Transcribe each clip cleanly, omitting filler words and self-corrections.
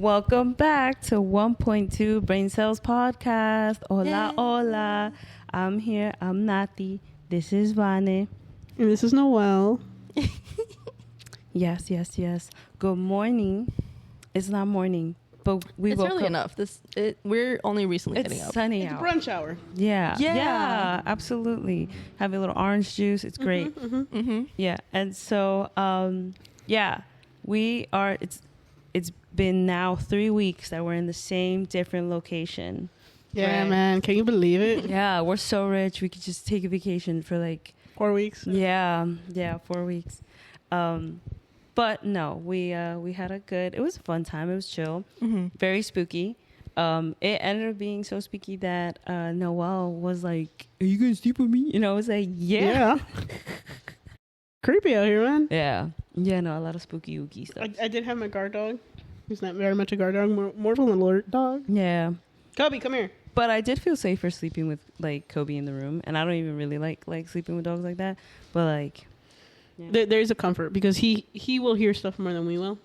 Welcome back to 1.2 Brain Cells Podcast. Hola, hola. I'm here. I'm Nati. This is Vane. And this is Noel. Yes. Good morning. It's not morning, but we it's woke early up. enough. We're only recently getting It's up. sunny It's a out. brunch hour. Yeah, absolutely. Have a little orange juice. It's great. Yeah, and so we are. It's been now 3 weeks that we're in the same different location. Yeah, Right. man. Can you believe it? Yeah, we're so rich. We could just take a vacation for like 4 weeks. yeah, 4 weeks. But no, we had it was a fun time. It was chill, very spooky. It ended up being so spooky that Noel was like, "Are you gonna sleep with me?" And I was like, "Yeah." Creepy out here, man. Yeah, no, a lot of spooky ooky stuff. I did have my guard dog. He's not very much a guard dog, more of an alert dog. Yeah, Cubby, come here. but I did feel safer sleeping with like Kobe in the room, and I don't even really like sleeping with dogs like that. But like, yeah. There's a comfort because he will hear stuff more than we will.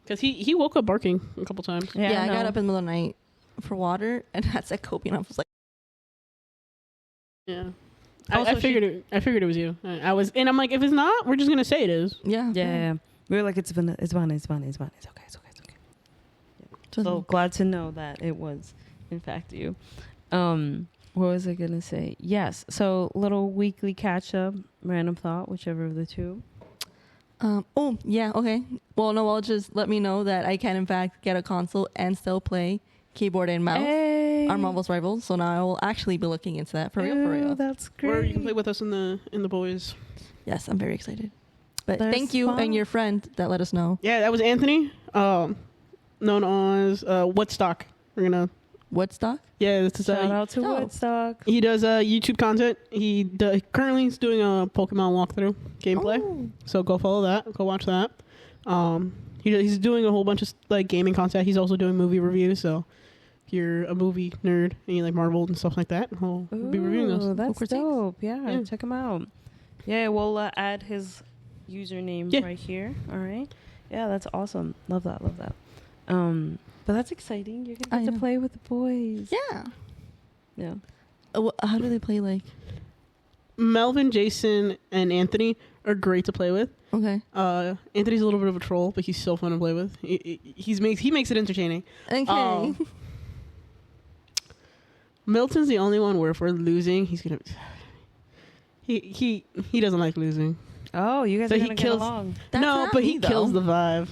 Because he woke up barking a couple times. Yeah, I got up in the middle of the night for water, and I said Kobe, and I was like, Yeah. Also, I figured it was you. And I'm like, if it's not, we're just gonna say it is. Yeah. We were like, it's fine. It's okay. So glad to know that it was, in fact, you. What was I gonna say? Yes. So little weekly catch up, random thought, whichever of the two. Okay. Well, Noel just let me know that I can, in fact, get a console and still play keyboard and mouse on Marvel's Rivals. So now I will actually be looking into that for real. That's great. Or you can play with us in the boys. Yes, I'm very excited. But That's thank you fun. and your friend that let us know. Yeah, that was Anthony. Known as Woodstock. We're gonna. Woodstock? Yeah, this is Shout out to Oh. Woodstock. He does YouTube content. Currently he's doing a Pokemon walkthrough gameplay. Oh. So go follow that. Go watch that. He's doing a whole bunch of like gaming content. He's also doing movie reviews. So if you're a movie nerd and you like Marvel and stuff like that, he'll be reviewing Ooh, those. that's critiques. dope. Yeah, check him out. Yeah, we'll add his username right here. All right. Yeah, that's awesome. Love that. But that's exciting. You're gonna I get to know. play with the boys. Yeah. Yeah. How do they play, like? Melvin, Jason, and Anthony are great to play with. Okay. Anthony's a little bit of a troll, but he's so fun to play with. He makes it entertaining. Okay. Milton's the only one where if we're losing, he's gonna. He doesn't like losing. Oh, you guys So are he gonna kills- get along. That's no, not but me, he kills though. the vibe.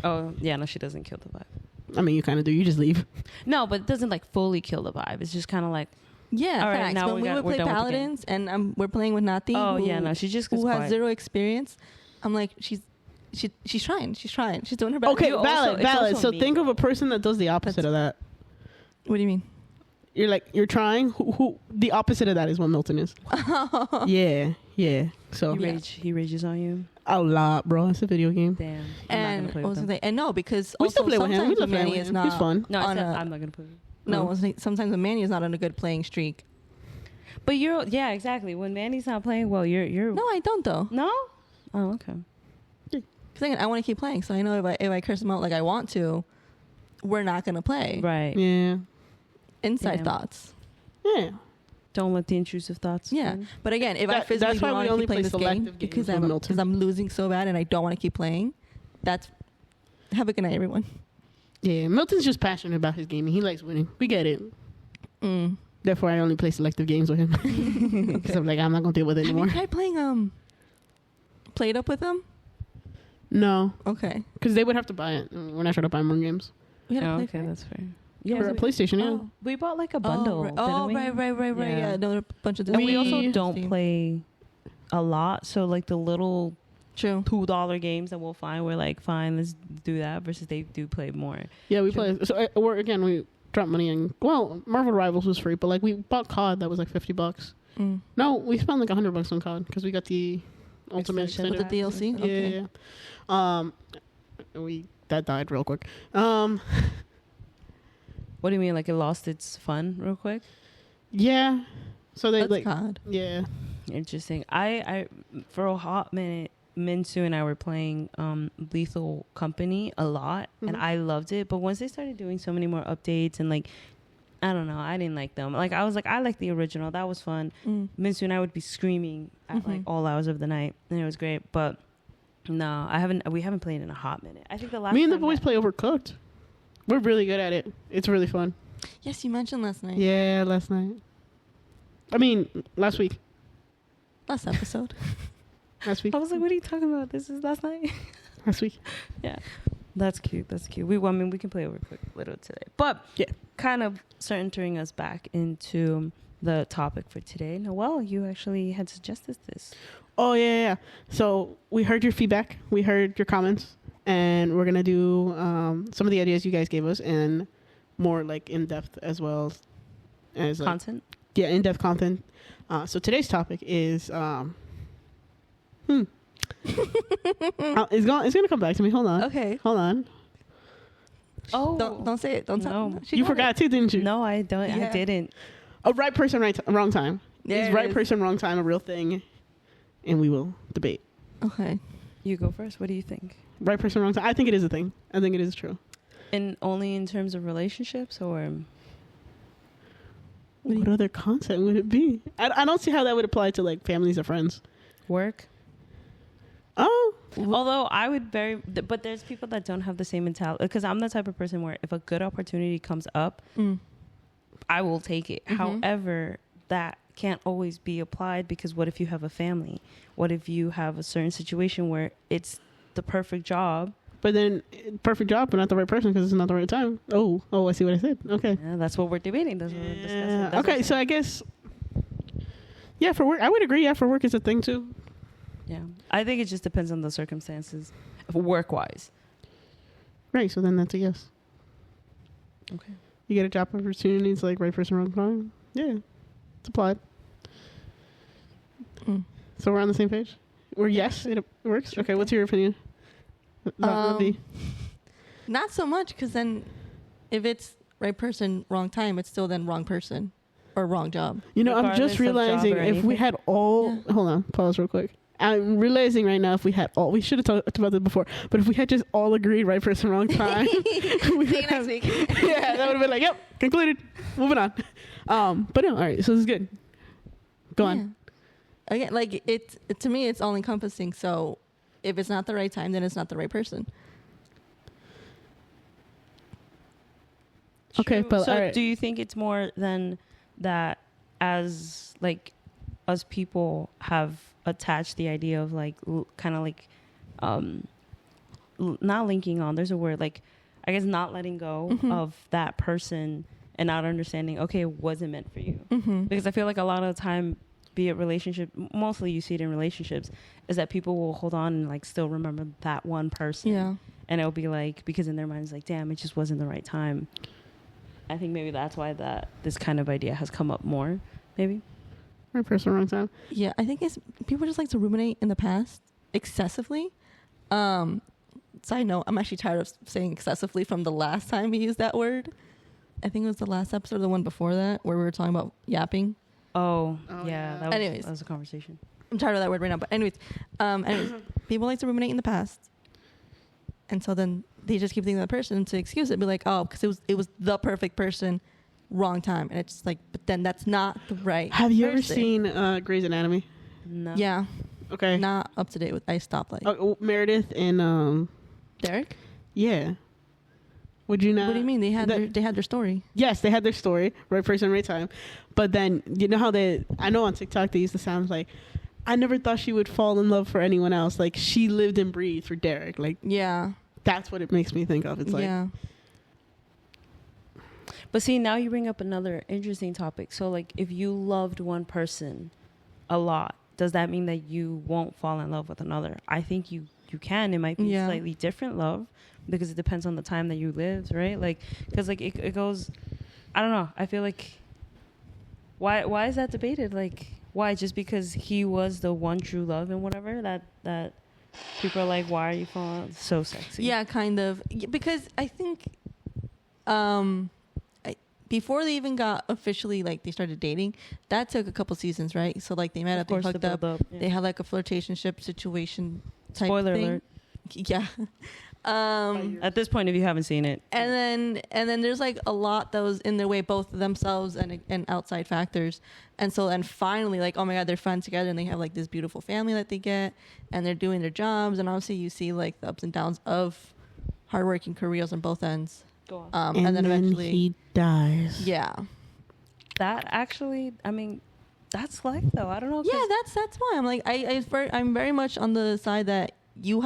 Oh, yeah. No, she doesn't kill the vibe. I mean, you kind of do. You just leave. No, but it doesn't like fully kill the vibe. It's just kind of like, Yeah, all right, facts. now When we would we're play done with the Paladins, and we're playing with Nati. oh yeah, no, she just gets who has quiet. zero experience. I'm like, she's trying. She's doing her best. Okay, You also- it's valid. also So me, think of a person that does the opposite of that. What do you mean? You're trying. Who the opposite of that is what Milton is. Yeah. So He rages on you. a lot, bro. It's a video game. Damn. And what was I gonna say? And no, because We also still play with him. sometimes We still when play Manny with is him. not He's fun. No, I on said, a, I'm not gonna put it. no. I was like, sometimes when Manny is not on a good playing streak. But yeah, exactly. When Manny's not playing well, you're No, I don't though. no. Oh, okay. Because I want to keep playing, so I know if I curse him out like I want to, we're not gonna play. Right. Yeah. Inside Yeah. thoughts. Yeah. Don't let the intrusive thoughts. Yeah, in. but again, if I That- physically that's why we want to only keep playing play this game selective games because with Milton. I'm losing so bad and I don't want to keep playing, that's. Have a good night, everyone. Yeah. Milton's just passionate about his gaming. He likes winning. We get it. Therefore, I only play selective games with him. Because I'm like, I'm not gonna deal with it Have anymore. you tried playing Played Up with them? No, Okay. because they would have to buy it. We're not trying to buy more games. We gotta Oh, play okay, for it. that's fair. Yeah, for a PlayStation. Yeah. Oh. We bought like a bundle. right. didn't we? Right. Yeah. Yeah, no, a bunch of And we different- also don't Steam. play a lot, so like the little True. $2 games that we'll find, we're like, fine, let's do that. Versus they do play more. Yeah, we Sure. play. So we dropped money in. Well, Marvel Rivals was free, but like we bought COD that was like $50. No, we spent like $100 on COD because we got the Ultimate Extension. Extended. With the DLC? Yeah, Okay. yeah. That died real quick. What do you mean? Like it lost its fun real quick? Yeah. So they That's like God. yeah. Interesting. I for a hot minute Minsu and I were playing Lethal Company a lot, and I loved it. But once they started doing so many more updates and like, I don't know, I didn't like them. Like I was like, I like the original. That was fun. Minsu and I would be screaming at like all hours of the night, and it was great. But no, we haven't played in a hot minute. I think the last Me and the time boys play Overcooked. We're really good at it. It's really fun. Yes, you mentioned last night. Yeah, last night. I mean, last week. Last episode. Last week. I was like, what are you talking about? This is last night. Last week. Yeah, that's cute. That's cute. I mean, we can play Overcooked a little today, but yeah, kind of centering us back into the topic for today. Noelle, you actually had suggested this. Oh, yeah. So we heard your feedback. We heard your comments. And we're going to do some of the ideas you guys gave us and more like in-depth as well as like, content. Yeah, in-depth content. So today's topic is... it's going to come back to me. Hold on. Okay. Hold on. Oh. Don't say it. Don't No. tell. You forgot too, didn't you? No, I don't. Yeah. I didn't. A right person, wrong time. There Is it right is. person, wrong time a real thing? And we will debate. Okay. You go first. What do you think? Right person, wrong time. I think it is a thing. I think it is true. And only in terms of relationships, or What other content would it be? I don't see how that would apply to like families or friends. work? Oh, Although I would but there's people that don't have the same mentality, because I'm the type of person where if a good opportunity comes up, I will take it. However, that can't always be applied, because what if you have a family? What if you have a certain situation where it's the perfect job? but then perfect job, but not the right person because it's not the right time. Oh, I see what I said. Okay. Yeah, that's what we're debating. That's what we're discussing. Yeah. That's Okay, what- so I guess, yeah, for work, I would agree. Yeah, for work is a thing too. yeah, I think it just depends on the circumstances, work-wise. Right, so then that's a yes. Okay. You get a job opportunity, it's like right person, wrong time. Yeah, it's applied. So we're on the same page? We're yes, it works? Sure. Okay, what's your opinion? Not so much, because then if it's right person, wrong time, it's still then wrong person or wrong job. You know, I'm Regardless just of job realizing or if we anything? had all... Yeah. Hold on, pause real quick. I'm realizing right now if we had all... We should have talked about this before, but if we had just all agreed right person, wrong time... we would See you next have- week. Yeah, that would have been like, yep, concluded. Moving on. But no, all right, so this is good. Go on. Again, like to me, it's all encompassing. So if it's not the right time, then it's not the right person. Okay, True. but so all right. do you think it's more than that, as like us people have attached the idea of like kind of like not linking on, there's a word, like I guess not letting go of that person and not understanding, okay, it wasn't meant for you. Because I feel like a lot of the time, be it relationship, mostly you see it in relationships, is that people will hold on and like still remember that one person. Yeah. And it'll be like, because in their minds, like, damn, it just wasn't the right time. I think maybe that's why this kind of idea has come up more, maybe. Right person, wrong time. Yeah, I think it's people just like to ruminate in the past excessively. Side note, I'm actually tired of saying excessively from the last time we used that word. I think it was the last episode or the one before that where we were talking about yapping. Oh Oh, yeah. yeah. Anyways. That was a conversation. I'm tired of that word right now. But anyways, people like to ruminate in the past. And so then they just keep thinking of the person to excuse it. Be like, oh, because it was the perfect person, wrong time. And it's just like, but then that's not the right Have you ever person. seen Grey's Anatomy? No. Yeah. Okay. Not up to date with, I stopped like. Meredith and Derek? yeah. Would you not? What do you mean? They had their story. Yes, they had their story, right person, right time. But then you know how I know on TikTok they used to sound like, I never thought she would fall in love for anyone else. Like she lived and breathed for Derek. Like Yeah. that's what it makes me think of. It's like yeah. But see, now you bring up another interesting topic. So like, if you loved one person a lot, does that mean that you won't fall in love with another? I think you can. It might be Yeah. slightly different love, because it depends on the time that you lived, right? Like, because like it goes, I don't know. I feel like why is that debated? Like, why? Just because he was the one true love and whatever, that people are like, why are you falling? So sexy. Yeah, kind of. Because I think before they even got officially, like, they started dating, that took a couple seasons, right? So, like, they met Of up, they course, the hooked up, build-up, yeah. they had, like, a flirtationship situation type Spoiler thing. alert. Yeah. At this point, if you haven't seen it, And then there's like a lot that was in their way, both themselves and outside factors. And so then finally, like, oh my God, they're fun together and they have like this beautiful family that they get and they're doing their jobs. And obviously you see like the ups and downs of hardworking careers on both ends. go on. And then eventually, he dies. yeah. That actually, I mean, that's life though. I don't know. 'cause- Yeah, that's why I'm like I'm very much on the side that you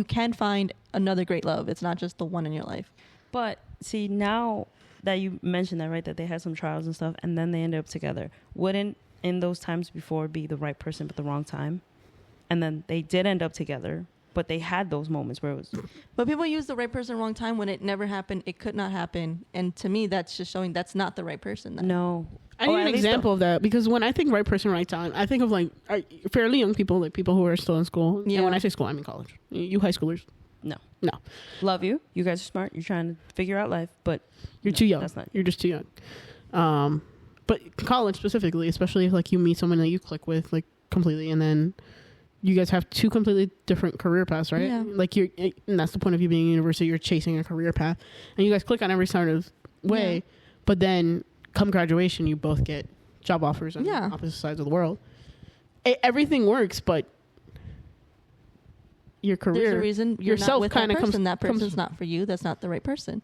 can find another great love. It's not just the one in your life. But see, now that you mentioned that, right, that they had some trials and stuff, and then they ended up together, wouldn't in those times before be the right person but the wrong time? And then they did end up together, but they had those moments where it was, But people use the right person wrong time when it never happened. It could not happen. And to me, that's just showing that's not the right person. Then. no. I need Or an at least example of that because when I think right person, right time, I think of like fairly young people, like people who are still in school. Yeah. And when I say school, I mean college. You high schoolers, Love you. You guys are smart. You're trying to figure out life, but you're no, too young. That's not. You're just too young. But college specifically, especially if like you meet someone that you click with like completely, and then you guys have two completely different career paths, right? Yeah. Like and that's the point of you being in university. You're chasing a career path, and you guys click on every sort of way. Yeah. But then come graduation, you both get job offers on Yeah. opposite sides of the world. Everything works, but your career. There's a reason you're yourself not with that kinda person. comes- That person's comes- not for you. That's not the right person.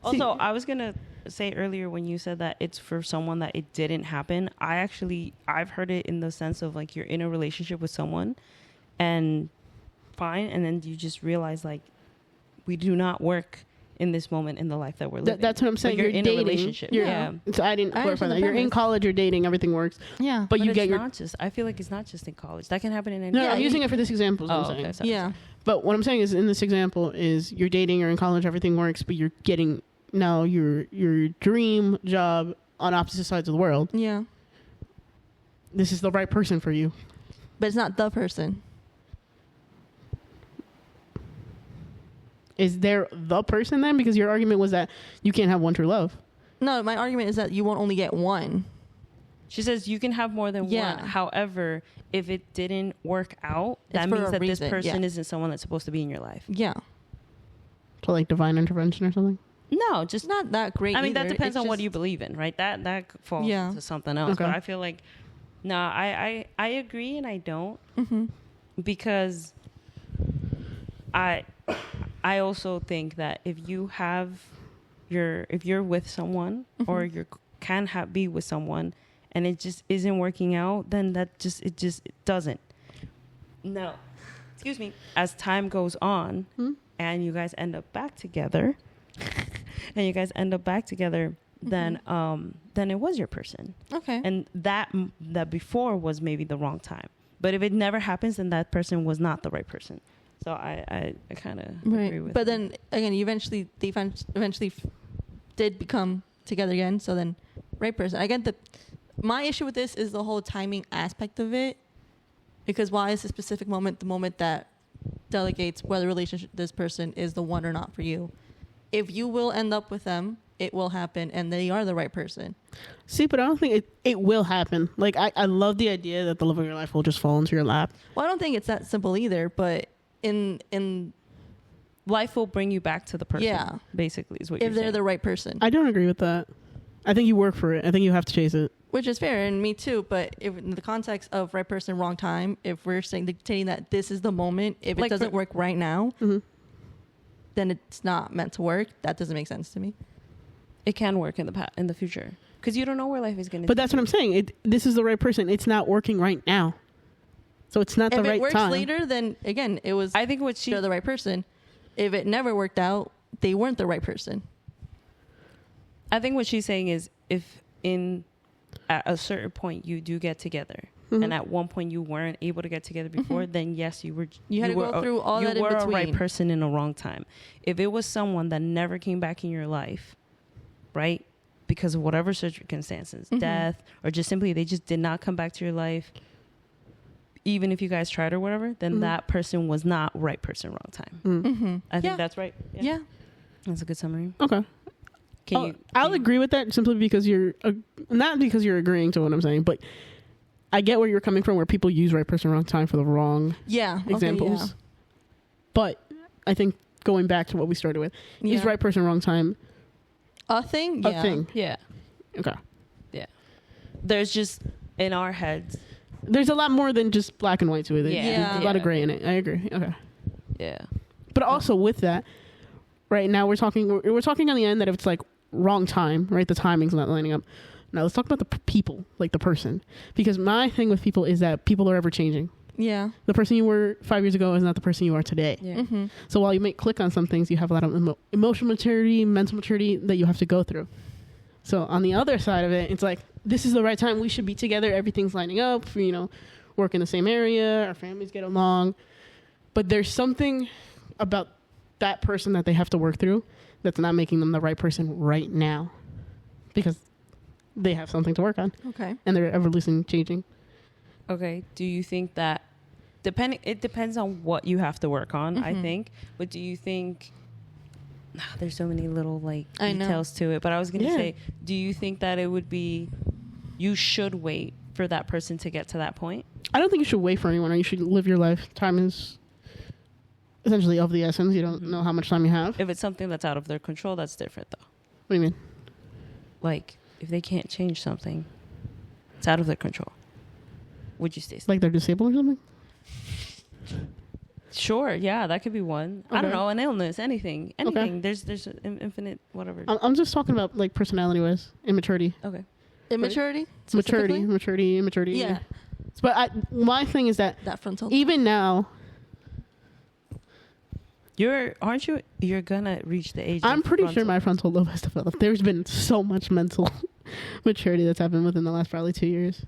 Also, I was gonna say earlier when you said that it's for someone that it didn't happen. I've heard it in the sense of like you're in a relationship with someone, and fine, and then you just realize like we do not work in this moment in the life that we're living. That's what I'm saying. But you're in dating. a relationship. You're- Yeah. So I didn't I clarify understand that. the You're in premise. college. You're dating. Everything works. Yeah. But you it's get your. not just. I feel like it's not just in college. That can happen in any. No, Yeah, I'm you- using it for this example. Is what I'm saying. okay. Sorry. Yeah. But what I'm saying is, in this example, is you're dating, you're in college, everything works, but you're getting now your dream job on opposite sides of the world. Yeah. This is the right person for you. But it's not the person. Is there the person then? Because your argument was that you can't have one true love. No, my argument is that you won't only get one. She says you can have more than Yeah. one. However, if it didn't work out, It's that for means a that reason, this person yeah. isn't someone that's supposed to be in your life. Yeah. So like divine intervention or something. No, It's just not that great. I mean, that either. depends It's on what just- you believe in, right? That falls Yeah. into something else. Okay. But I feel like, no, I agree and I don't Mhm. because I also think that if you have if you're with someone or you can be with someone and it just isn't working out, then it doesn't. No, excuse me. As time goes on and you guys end up back together, then it was your person. Okay. And that before was maybe the wrong time. But if it never happens, then that person was not the right person. So I kind of agree with. But then again, they eventually did become together again. So then, right person. Again, my issue with this is the whole timing aspect of it. Because why is the specific moment the moment that delegates whether relationship this person is the one or not for you? If you will end up with them, it will happen, and they are the right person. See, but I don't think it will happen. Like I love the idea that the love of your life will just fall into your lap. Well, I don't think it's that simple either. But in life will bring you back to the person. Yeah. Basically, is what if you're they're saying. the right person, I don't agree with that. I think you work for it. I think you have to chase it. which is fair, and me too. But if in the context of right person, wrong time, if we're saying dictating that this is the moment, if Like it doesn't for- work right now, Mhm. then it's not meant to work. That doesn't make sense to me. It can work in the future because you don't know where life is going to. But that's what I'm saying. This is the right person. It's not working right now, so it's not If the it right works time. later, then again, it was I think what they're the right person. If it never worked out, they weren't the right person. I think what she's saying is if at a certain point you do get together Mhm. and at one point you weren't able to get together before, then yes, you were. You had to were go through all you that in were a right between. person in a wrong time. If it was someone that never came back in your life, right, because of whatever circumstances, Mhm. death, or just simply they just did not come back to your life, even if you guys tried or whatever, then Mhm. that person was not right person, wrong time. Mm. Mm-hmm. I think Yeah. that's right. Yeah. That's a good summary. Okay. Can you? I'll agree with that simply because you're not because you're agreeing to what I'm saying, but I get where you're coming from, where people use right person, wrong time for the wrong Yeah. Okay, examples. But I think going back to what we started with, yeah. is right person, wrong time a thing? a Yeah. thing? Yeah. Okay. There's just in our heads. There's a lot more than just black and white to it. Yeah. There's a lot of gray in it. I agree. Okay. Yeah. But also with that, right now we're talking on the end that if it's like wrong time, right? The timing's not lining up. Now let's talk about the people, like the person. Because my thing with people is that people are ever changing. Yeah. The person you were 5 years ago is not the person you are today. Yeah. Mm-hmm. So while you may click on some things, you have a lot of emotional maturity, mental maturity that you have to go through. So on the other side of it, it's like, this is the right time. We should be together. Everything's lining up. Work in the same area. Our families get along. But there's something about that person that they have to work through that's not making them the right person right now, because they have something to work on Okay. and they're evolution changing. Okay. Do you think that it depends on what you have to work on, I think. But do you think there's so many little I know. details to it, but I was going to Yeah. say, do you think that it would be you should wait for that person to get to that point? I don't think you should wait for anyone, or you should live your life. Time is essentially of the essence. You don't know how much time you have. If it's something that's out of their control, that's different though. What do you mean? Like if they can't change something, it's out of their control. Would you stay? Like they're disabled or something? Sure, yeah, that could be one. I don't Okay. know, an illness, anything. There's an infinite whatever. I'm just talking about like personality wise, immaturity, Okay. Immaturity? specifically? maturity. Yeah. But my thing is that That frontal. even now, You're gonna reach the age. I'm of pretty sure frontal. my frontal lobe has developed. There's been so much mental maturity that's happened within the last probably 2 years.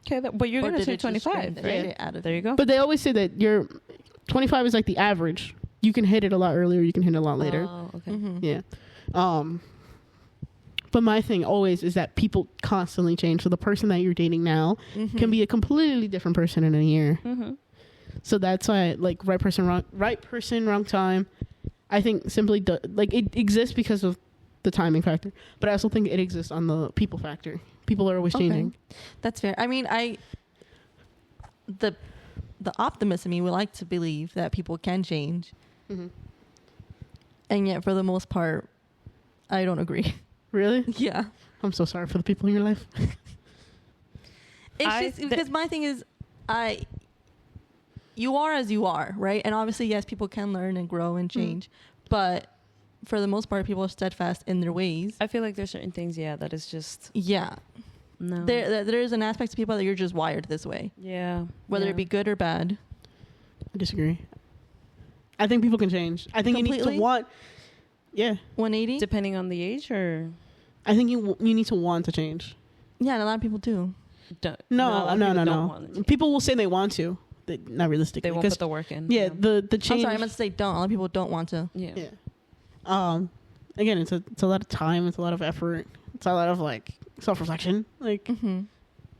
Okay, but you're Or gonna did turn it just 25, drain right? the shit out of There you go. But they always say that your 25 is like the average. You can hit it a lot earlier. You can hit it a lot later. Oh, okay. Mm-hmm. Yeah. But my thing always is that people constantly change. So the person that you're dating now Mm-hmm. can be a completely different person in a year. Mm-hmm. So that's why, like, right person, wrong time. I think simply it exists because of the timing factor, but I also think it exists on the people factor. People are always Okay. changing. That's fair. I mean, the optimist in me would like to believe that people can change, Mm-hmm. and yet for the most part, I don't agree. Really? Yeah. I'm so sorry for the people in your life. It's just because my thing is, you are as you are, right? And obviously, yes, people can learn and grow and change, but for the most part, people are steadfast in their ways. I feel like there's certain things, that is just Yeah, no. there is an aspect to people that you're just wired this way, Yeah. whether yeah. it be good or bad. I disagree. I think people can change. I think you need Completely? to want. Yeah, 180. depending on the age, or I think you need to want to change. Yeah, and a lot of people do. don't, No, a lot of people don't no. want to change. People will say they want to. Not realistically. They won't 'Cause, put the work in. yeah, the I'm change. sorry, I meant to say don't. A lot of people don't want to. yeah. Yeah. Again, it's a lot of time. It's a lot of effort. It's a lot of like self-reflection. Like, Mm-hmm.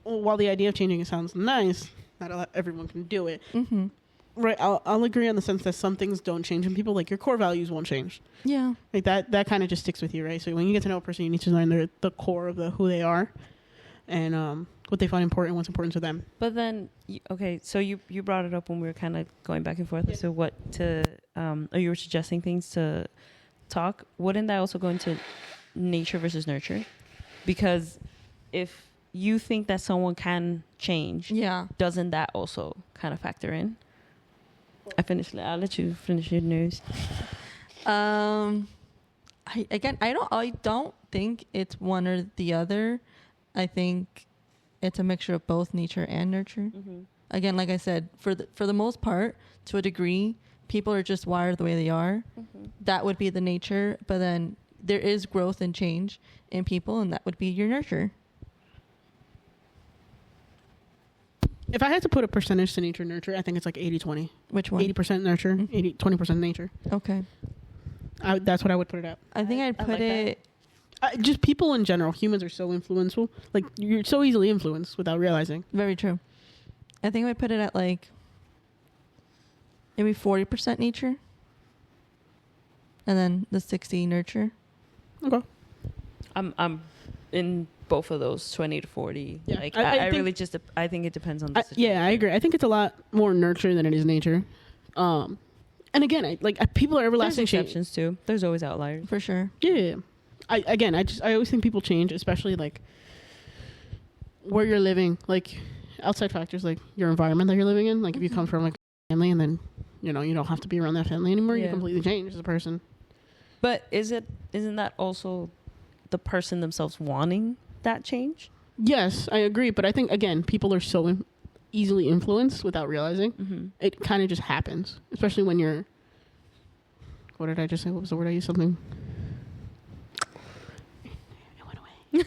while the idea of changing it sounds nice, not everyone can do it. Mm-hmm. Right. I'll agree on the sense that some things don't change, and people like your core values won't change. Yeah. Like that kind of just sticks with you, right? So when you get to know a person, you need to learn the core of who they are, and what they find important, what's important to them. But then, okay, so you brought it up when we were kind of going back and forth as to what to, or you were suggesting things to talk. Wouldn't that also go into nature versus nurture? Because if you think that someone can change, Yeah. doesn't that also kind of factor in? I'll let you finish your news. I don't think it's one or the other. I think it's a mixture of both nature and nurture. Mm-hmm. Again, like I said, for the most part, to a degree, people are just wired the way they are. Mm-hmm. That would be the nature, but then there is growth and change in people, and that would be your nurture. If I had to put a percentage to nature and nurture, I think it's like 80-20. Which one? 80% nurture, Mhm. 20% nature. Okay. That's what I would put it at. I think I'd I put like that. it. Just people in general. Humans are so influential. Like, you're so easily influenced without realizing. Very true. I think I would put it at like maybe 40% nature, and then the 60 nurture. Okay. I'm in both of those 20 to 40. Yeah. Like I I think- really just I think it depends on the situation. Yeah, I agree. I think it's a lot more nurture than it is nature. And again, people are There's everlasting change. exceptions too. There's always outliers. For sure. Yeah. I always think people change, especially like where you're living, like outside factors, like your environment that you're living in. Like if you come from like a family and then, you don't have to be around that family anymore, you Yeah. completely change as a person. But isn't that also the person themselves wanting that change? Yes, I agree. But I think, again, people are so easily influenced without realizing. Mm-hmm. It kind of just happens, especially when you're... What did I just say? What was the word I used? Something... It went away.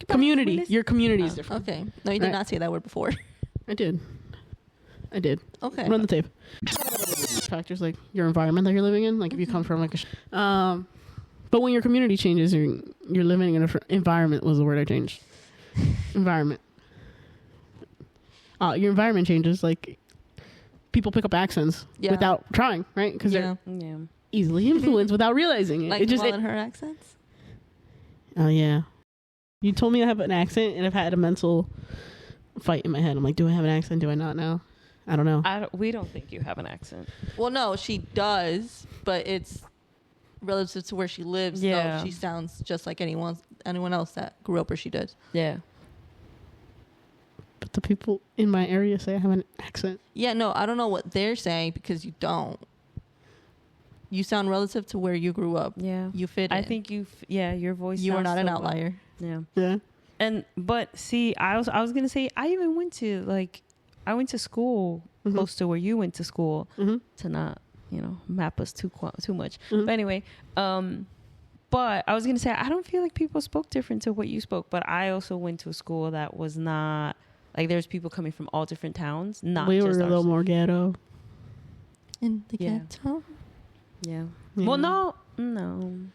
Community. Your community is different. Okay. No, you did Right. not say that word before. I did. Okay. Run the tape. Factors like your environment that you're living in. Like if you come from like a... but when your community changes, you're living in a different... Environment was the word I changed. Environment. Your environment changes. Like people pick up accents Yeah. without trying, right? Because Yeah. Yeah. they're easily influenced without realizing it. Like It just... Noelle and her accents? Oh, yeah. You told me I have an accent, and I've had a mental fight in my head. I'm like, do I have an accent? Do I not now? I don't know. We don't think you have an accent. Well, no, she does, but it's relative to where she lives. Yeah. So she sounds just like anyone else that grew up where she did. Yeah. But the people in my area say I have an accent. Yeah, no, I don't know what they're saying because you don't. You sound relative to where you grew up. Yeah. You fit I in. think your voice. You are sounds not an so well. outlier. Yeah. Yeah. But see, I was gonna say I even went to school Mhm. close to where you went to school Mm-hmm. to not map us too much. Mhm. But anyway, but I was gonna say I don't feel like people spoke different to what you spoke. But I also went to a school that was not like there's people coming from all different towns. Not We were just a our little more ghetto. In the Yeah. ghetto. Yeah. Yeah. Well, no. I don't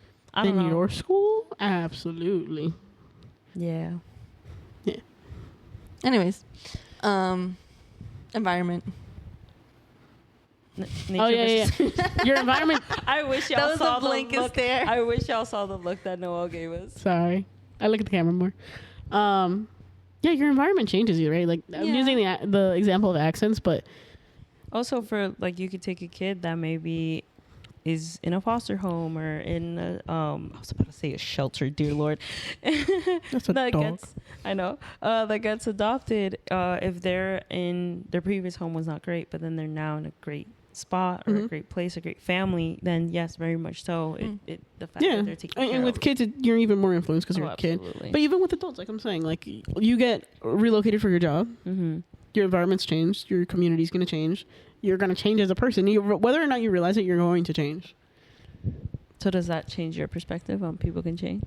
In know. your school? Absolutely. Yeah. Anyways, environment. Oh, yeah. Your environment... I wish y'all That was saw the blankest look. stare. I wish y'all saw the look that Noelle gave us. Sorry. I look at the camera more. Yeah, your environment changes you, right? Like, I'm Yeah. using the example of accents, but... Also, for like, you could take a kid that maybe is in a foster home or in a, I was about to say a shelter, dear Lord. That's a that dog. gets, I know, that gets adopted. If they're in their previous home was not great, but then they're now in a great spot or a Mhm. great place, a great family, then yes, very much so. The fact Yeah. that they're taking And care with of. kids, you're even more influenced because Oh, you're a kid. absolutely. But even with adults, like I'm saying, like you get relocated for your job, Mm-hmm. your environment's changed, your community's going to change, you're going to change as a person. Whether or not you realize it, you're going to change. So does that change your perspective on people can change?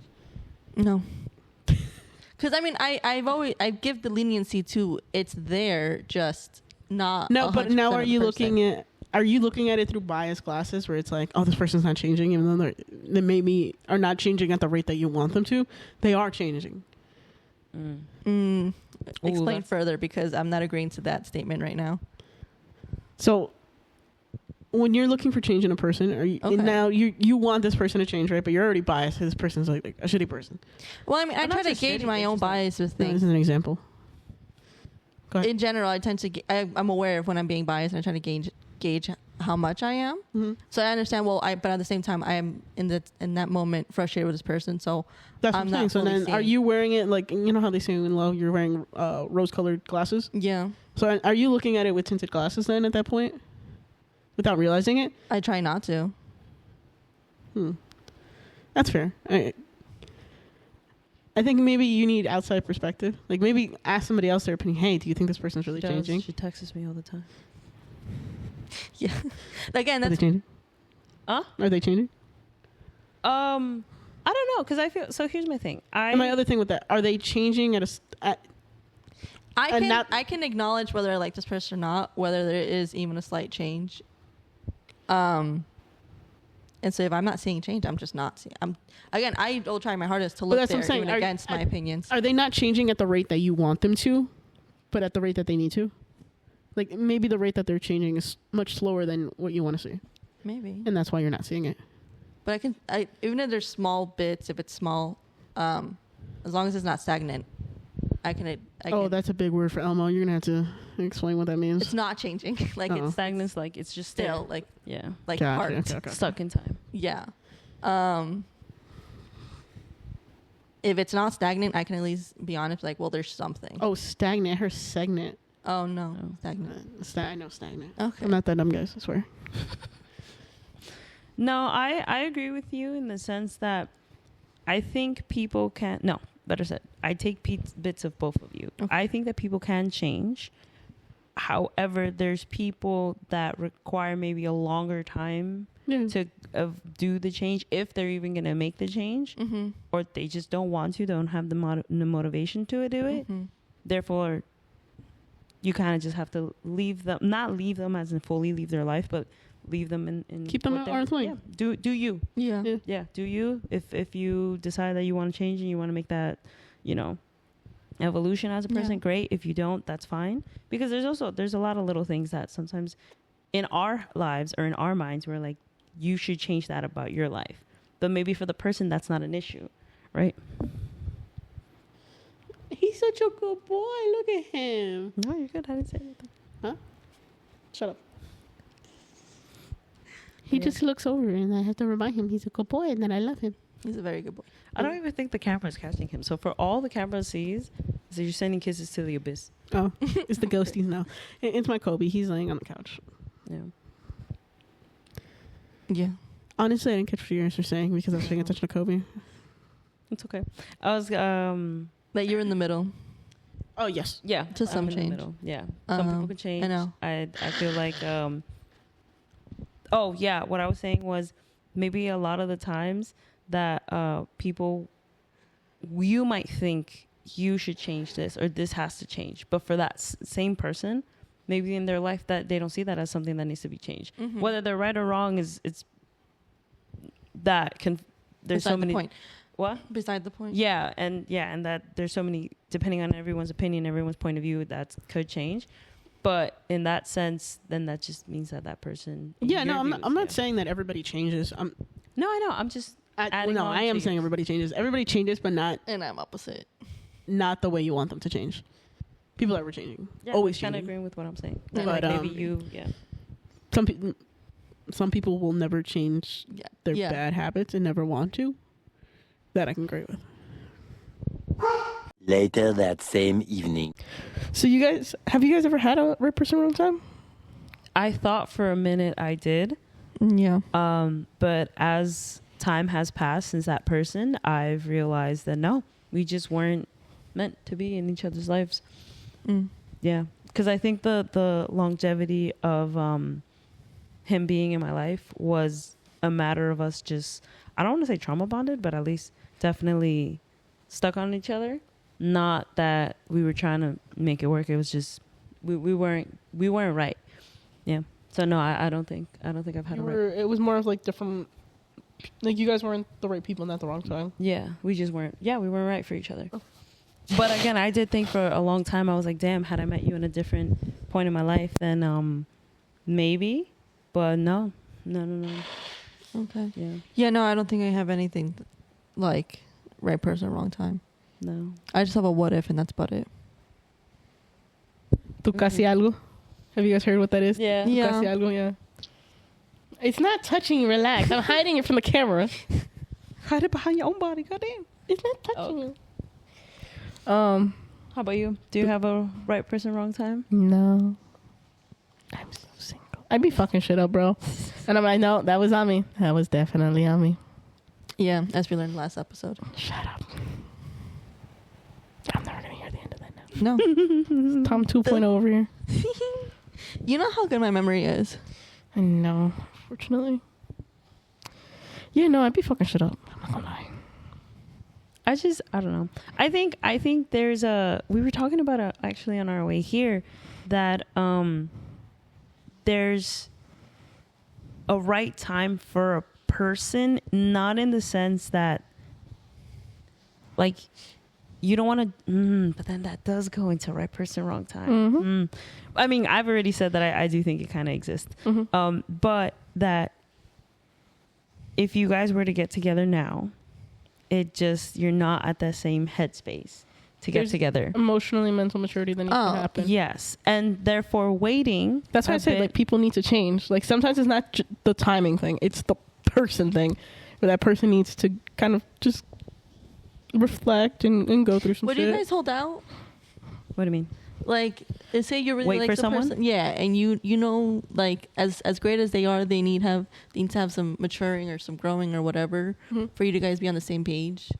No. Because I mean, I give the leniency to it's there, just not. No, but 100% now of the person. are you looking at it through biased glasses where it's like, oh, this person's not changing, even though they maybe are not changing at the rate that you want them to? They are changing. Explain that's- further because I'm not agreeing to that statement right now. So when you're looking for change in a person, are you, Okay. and now you want this person to change, right? But you're already biased. This person's like a shitty person. Well, I mean, I Well, try not to just gauge shitty, my it's own just like- bias with No, things. this is an example. Go ahead. In general, I tend to. I'm aware of when I'm being biased, and I try to gauge how much I am. Mhm. So I understand. Well, but at the same time, I am in that moment frustrated with this person. So That's what I'm I'm not saying. So fully then, are seeing. you wearing it like, you know how they say in love, you're wearing rose-colored glasses? yeah, So are you looking at it with tinted glasses then at that point, without realizing it? I try not to. That's fair. I think maybe you need outside perspective. Like maybe ask somebody else their opinion. Hey, do you think this person's really changing? She texts me all the time. Yeah. Again, Are they that's changing? Huh? Are they changing? I don't know, because I feel so. Here's my thing. And my other thing with that, are they changing at I can acknowledge whether I like this person or not, whether there is even a slight change. And so if I'm not seeing change, I'm just not seeing. I will try my hardest to look that's what there, I'm saying. even against my opinions. Are they not changing at the rate that you want them to, but at the rate that they need to? Like maybe the rate that they're changing is much slower than what you want to see, Maybe. and that's why you're not seeing it. But even if there's small bits, if it's small, as long as it's not stagnant, I can. Oh, that's a big word for Elmo. You're gonna have to explain what that means. It's not changing. Like Uh-oh. it's Stagnance, like it's just still there. like Yeah. like Gotcha, heart. okay. Stuck in time. Yeah. If it's not stagnant, I can at least be honest. Like, well, there's something. Oh, stagnant. Her stagnant. Oh no, Oh. stagnant. I know stagnant. Okay. I'm not that dumb, guys. I swear. No, I agree with you in the sense that I think people can. No, better said. I take bits of both of you. Okay. I think that people can change. However, there's people that require maybe a longer time Yeah. to do the change if they're even going to make the change, Mm-hmm. or they just don't want to, don't have the motivation to do it. Mm-hmm. Therefore, you kind of just have to leave them, not leave them as in fully leave their life, but leave them in Keep them what at they're- arm's length. Yeah, do you. Yeah. Yeah. Yeah, do you. If you decide that you want to change and you want to make that, evolution as a person, Yeah. great. If you don't, that's fine. Because there's a lot of little things that sometimes in our lives or in our minds we're like, you should change that about your life. But maybe for the person that's not an issue, right? He's such a good boy. Look at him. No, you're good. I didn't say anything. Shut up. He Yeah. just looks over and I have to remind him he's a good boy and that I love him. He's a very good boy. I don't even think the camera's catching him. So for all the camera sees, is that you're sending kisses to the abyss. Oh, it's the ghosties now. It's my Kobe. He's laying on the couch. Yeah. Yeah. Honestly, I didn't catch what you guys were saying because I was paying attention to Kobe. It's okay. I was That you're in the middle. Oh, yes. yeah, To some I'm in the change. middle. Yeah. Some people can change. I know. I feel like oh yeah, what I was saying was maybe a lot of the times that people, you might think you should change this or this has to change, but for that same person, maybe in their life that they don't see that as something that needs to be changed. Mm-hmm. Whether they're right or wrong it's that can there's Beside so the many point. what Beside the point. yeah and that there's so many, depending on everyone's opinion, everyone's point of view, that could change. But in that sense, then that just means that person. Yeah, no, your I'm not views, saying that everybody changes. No, I know. I'm just adding no, on I am to saying yours. everybody changes. Everybody changes, but not And I'm opposite. the way you want them to change. People are ever changing. Yeah, Always kind of changing. agreeing with what I'm saying. But, Like maybe you, Some people will never change Yeah. their Yeah. bad habits and never want to. That I can agree with. Later that same evening. So have you guys ever had a right person, wrong time? I thought for a minute I did, Yeah. but as time has passed since that person, I've realized that no, we just weren't meant to be in each other's lives. Mm. Yeah, because I think the longevity of him being in my life was a matter of us just, I don't want to say trauma bonded, but at least definitely stuck on each other. Not that we were trying to make it work. It was just we weren't right. Yeah. So no, I don't think I've had a right. It was more of like different. Like you guys weren't the right people, not the wrong time. Yeah, we just weren't. Yeah, we weren't right for each other. But again, I did think for a long time, I was like, damn, had I met you in a different point in my life, then maybe. But no. Okay. Yeah, Yeah, no, I don't think I have anything like right person, wrong time. no. I just have a what if, and that's about it. Tu casi algo. Have you guys heard what that is? Yeah. Yeah. Tu casi algo, yeah. It's not touching. Relax. I'm hiding it from the camera. Hide it behind your own body. Goddamn. It's not touching you. How about you? Do you have a right person, wrong time? No. I'm so single. I'd be fucking shit up, bro. And I'm like, no, that was on me. That was definitely on me. Yeah, as we learned last episode. Shut up. I'm never gonna hear the end of that now. No. Tom 2.0 over here. You know how good my memory is. I know, fortunately. Yeah, no, I'd be fucking shit up. I'm not gonna lie. I don't know. I think there's we were talking about it actually on our way here, that there's a right time for a person, not in the sense that like you don't want to, but then that does go into right person, wrong time. Mhm. I mean, I've already said that I do think it kind of exists, Mhm. but that if you guys were to get together now, you're not at the same headspace to get There's together. Emotionally, mental maturity that needs to happen. Yes, and therefore waiting. That's why I say like people need to change. Like sometimes it's not the timing thing; it's the person thing, where that person needs to kind of just reflect and go through some Would shit. you guys hold out? What do you mean? Like, say you really Wait like for the someone? person, yeah, and you know, like as great as they are, they need to have some maturing or some growing or whatever for you to guys be on the same page.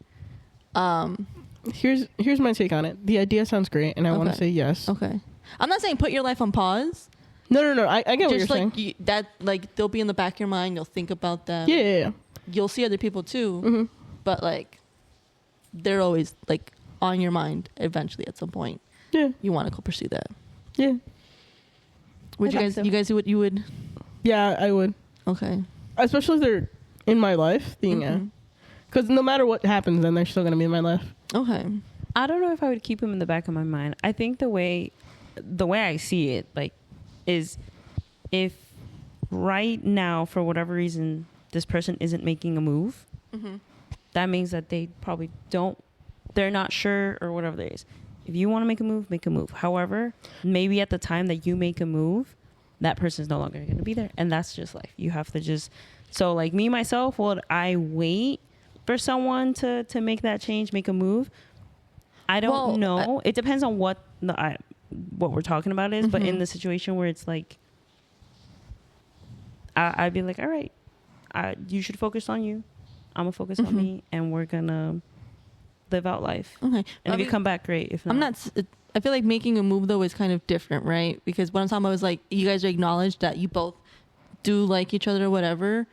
Here's my take on it. The idea sounds great, and I want to say yes. Okay, I'm not saying put your life on pause. No. I get what you're Just saying. like that, like they'll be in the back of your mind. You'll think about them. Yeah. You'll see other people too, but like they're always like on your mind. Eventually, at some point, you want to go pursue that. Yeah. Would you guys do what you would? Yeah, I would. Okay. Especially if they're in my life, because no matter what happens, then they're still gonna be in my life. Okay. I don't know if I would keep him in the back of my mind. I think the way I see it, like, is if right now for whatever reason this person isn't making a move, that means that they probably they're not sure or whatever there is. If you want to make a move, make a move. However, maybe at the time that you make a move, that person's no longer going to be there. And that's just life. You have to so like me, myself, would I wait for someone to make that change, make a move? I don't know. It depends on what we're talking about is, but in the situation where it's like, I'd be like, all right, you should focus on you. I'm going to focus on me, and we're going to live out life. Okay. And if you come back, great. If not, I feel like making a move though is kind of different, right? Because what I'm talking about is like you guys acknowledge that you both do like each other or whatever,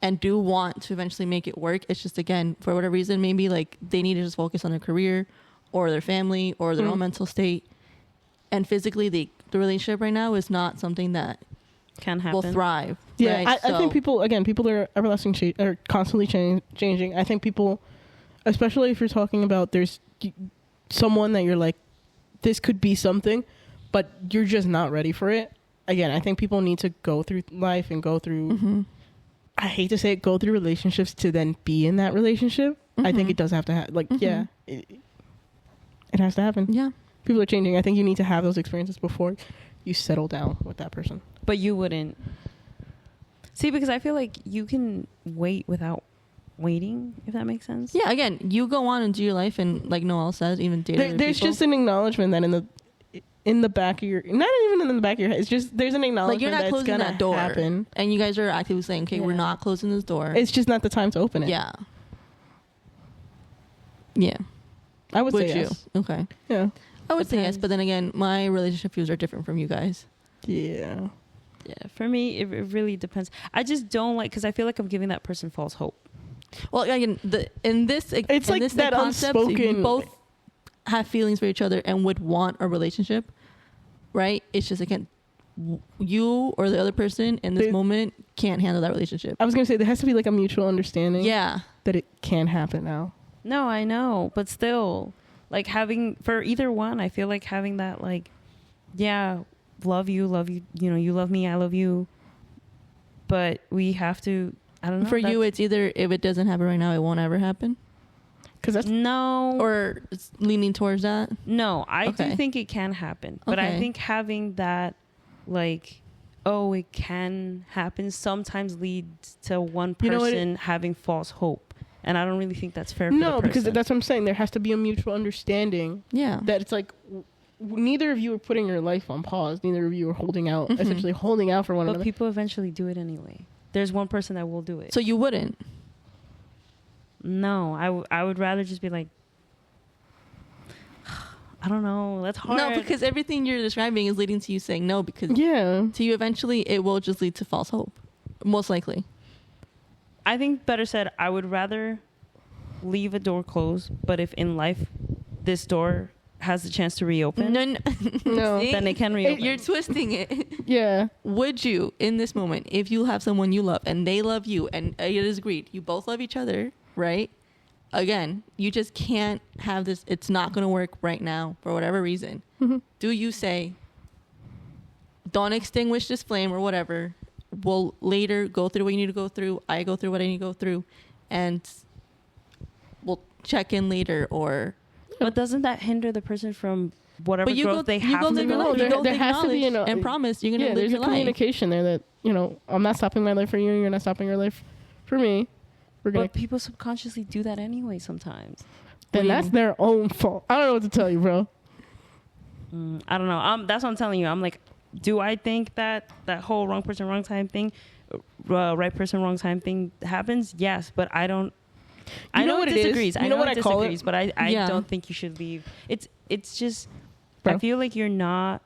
and do want to eventually make it work. It's just, again, for whatever reason, maybe like they need to just focus on their career or their family or their own mental state, and physically the relationship right now is not something that can happen. will thrive. Yeah, right? I think people are everlasting are constantly changing. I think people, especially if you're talking about there's someone that you're like, this could be something, but you're just not ready for it. Again, I think people need to go through life and go through, I hate to say it, go through relationships to then be in that relationship. I think it does have to happen. It has to happen. Yeah. People are changing. I think you need to have those experiences before you settle down with that person. But you wouldn't. See, because I feel like you can wait without waiting, if that makes sense. Yeah, again, you go on and do your life, and like Noelle says, even date other there's people. just an acknowledgement that in the back of your, not even in the back of your head, it's just there's an acknowledgement like you're not that closing it's gonna that door, happen. and you guys are actively saying, okay, we're not closing this door. It's just not the time to open it. Yeah. Yeah. I would say you? yes. Okay. Yeah. I would say yes, Depends. but then again, my relationship views are different from you guys. Yeah. Yeah, for me, it really depends. I just don't like, because I feel like I'm giving that person false hope. Well, again, it's like that unspoken. You both have feelings for each other and would want a relationship, right? It's just, again, you or the other person in this moment can't handle that relationship. I was gonna say there has to be like a mutual understanding. Yeah. That it can happen now. No, I know, but still, like having, for either one, I feel like having that, like, yeah, love you, you know, you love me, I love you, but we have to, I don't know. For you, it's either if it doesn't happen right now, it won't ever happen. Because that's no, or it's leaning towards that. No, I Okay. do think it can happen, but I Okay. think having that, like, oh, it can happen, sometimes leads to one You know what person having false hope, and I don't really think that's fair. For the because person. that's what I'm saying. There has to be a mutual understanding. Yeah. That it's like neither of you are putting your life on pause. Neither of you are holding out, essentially holding out for one But another. people eventually do it anyway. There's one person that will do it. So you wouldn't? No, I would rather just be like, I don't know. That's hard. No, because everything you're describing is leading to you saying no, because Yeah. to you eventually it will just lead to false hope. Most likely. I think better said, I would rather leave a door closed, but if in life this door has the chance to reopen, No. No. See? then it can reopen. You're twisting it. Yeah. Would you, in this moment, if you have someone you love and they love you and it is agreed, you both love each other, right? Again, you just can't have this. It's not going to work right now for whatever reason. Do you say, don't extinguish this flame or whatever, we'll later go through what you need to go through. I go through what I need to go through, and we'll check in later. Or But doesn't that hinder the person from whatever but you growth go, they you have go to live your go life. through? You go there has to be acknowledge and promise you're gonna live there's your a life. communication there that, you know, I'm not stopping my life for you. You're not stopping your life for me. We're gonna. But people subconsciously do that anyway sometimes. Then that's their own fault. I don't know what to tell you, bro. I don't know. That's what I'm telling you. I'm like, do I think that whole wrong person, wrong time thing, right person, wrong time thing happens? Yes, but I don't. I know what it it is? disagrees. You I know know what it I call it? disagrees, but I Yeah. don't think you should leave. It's just, Bro. I feel like you're not,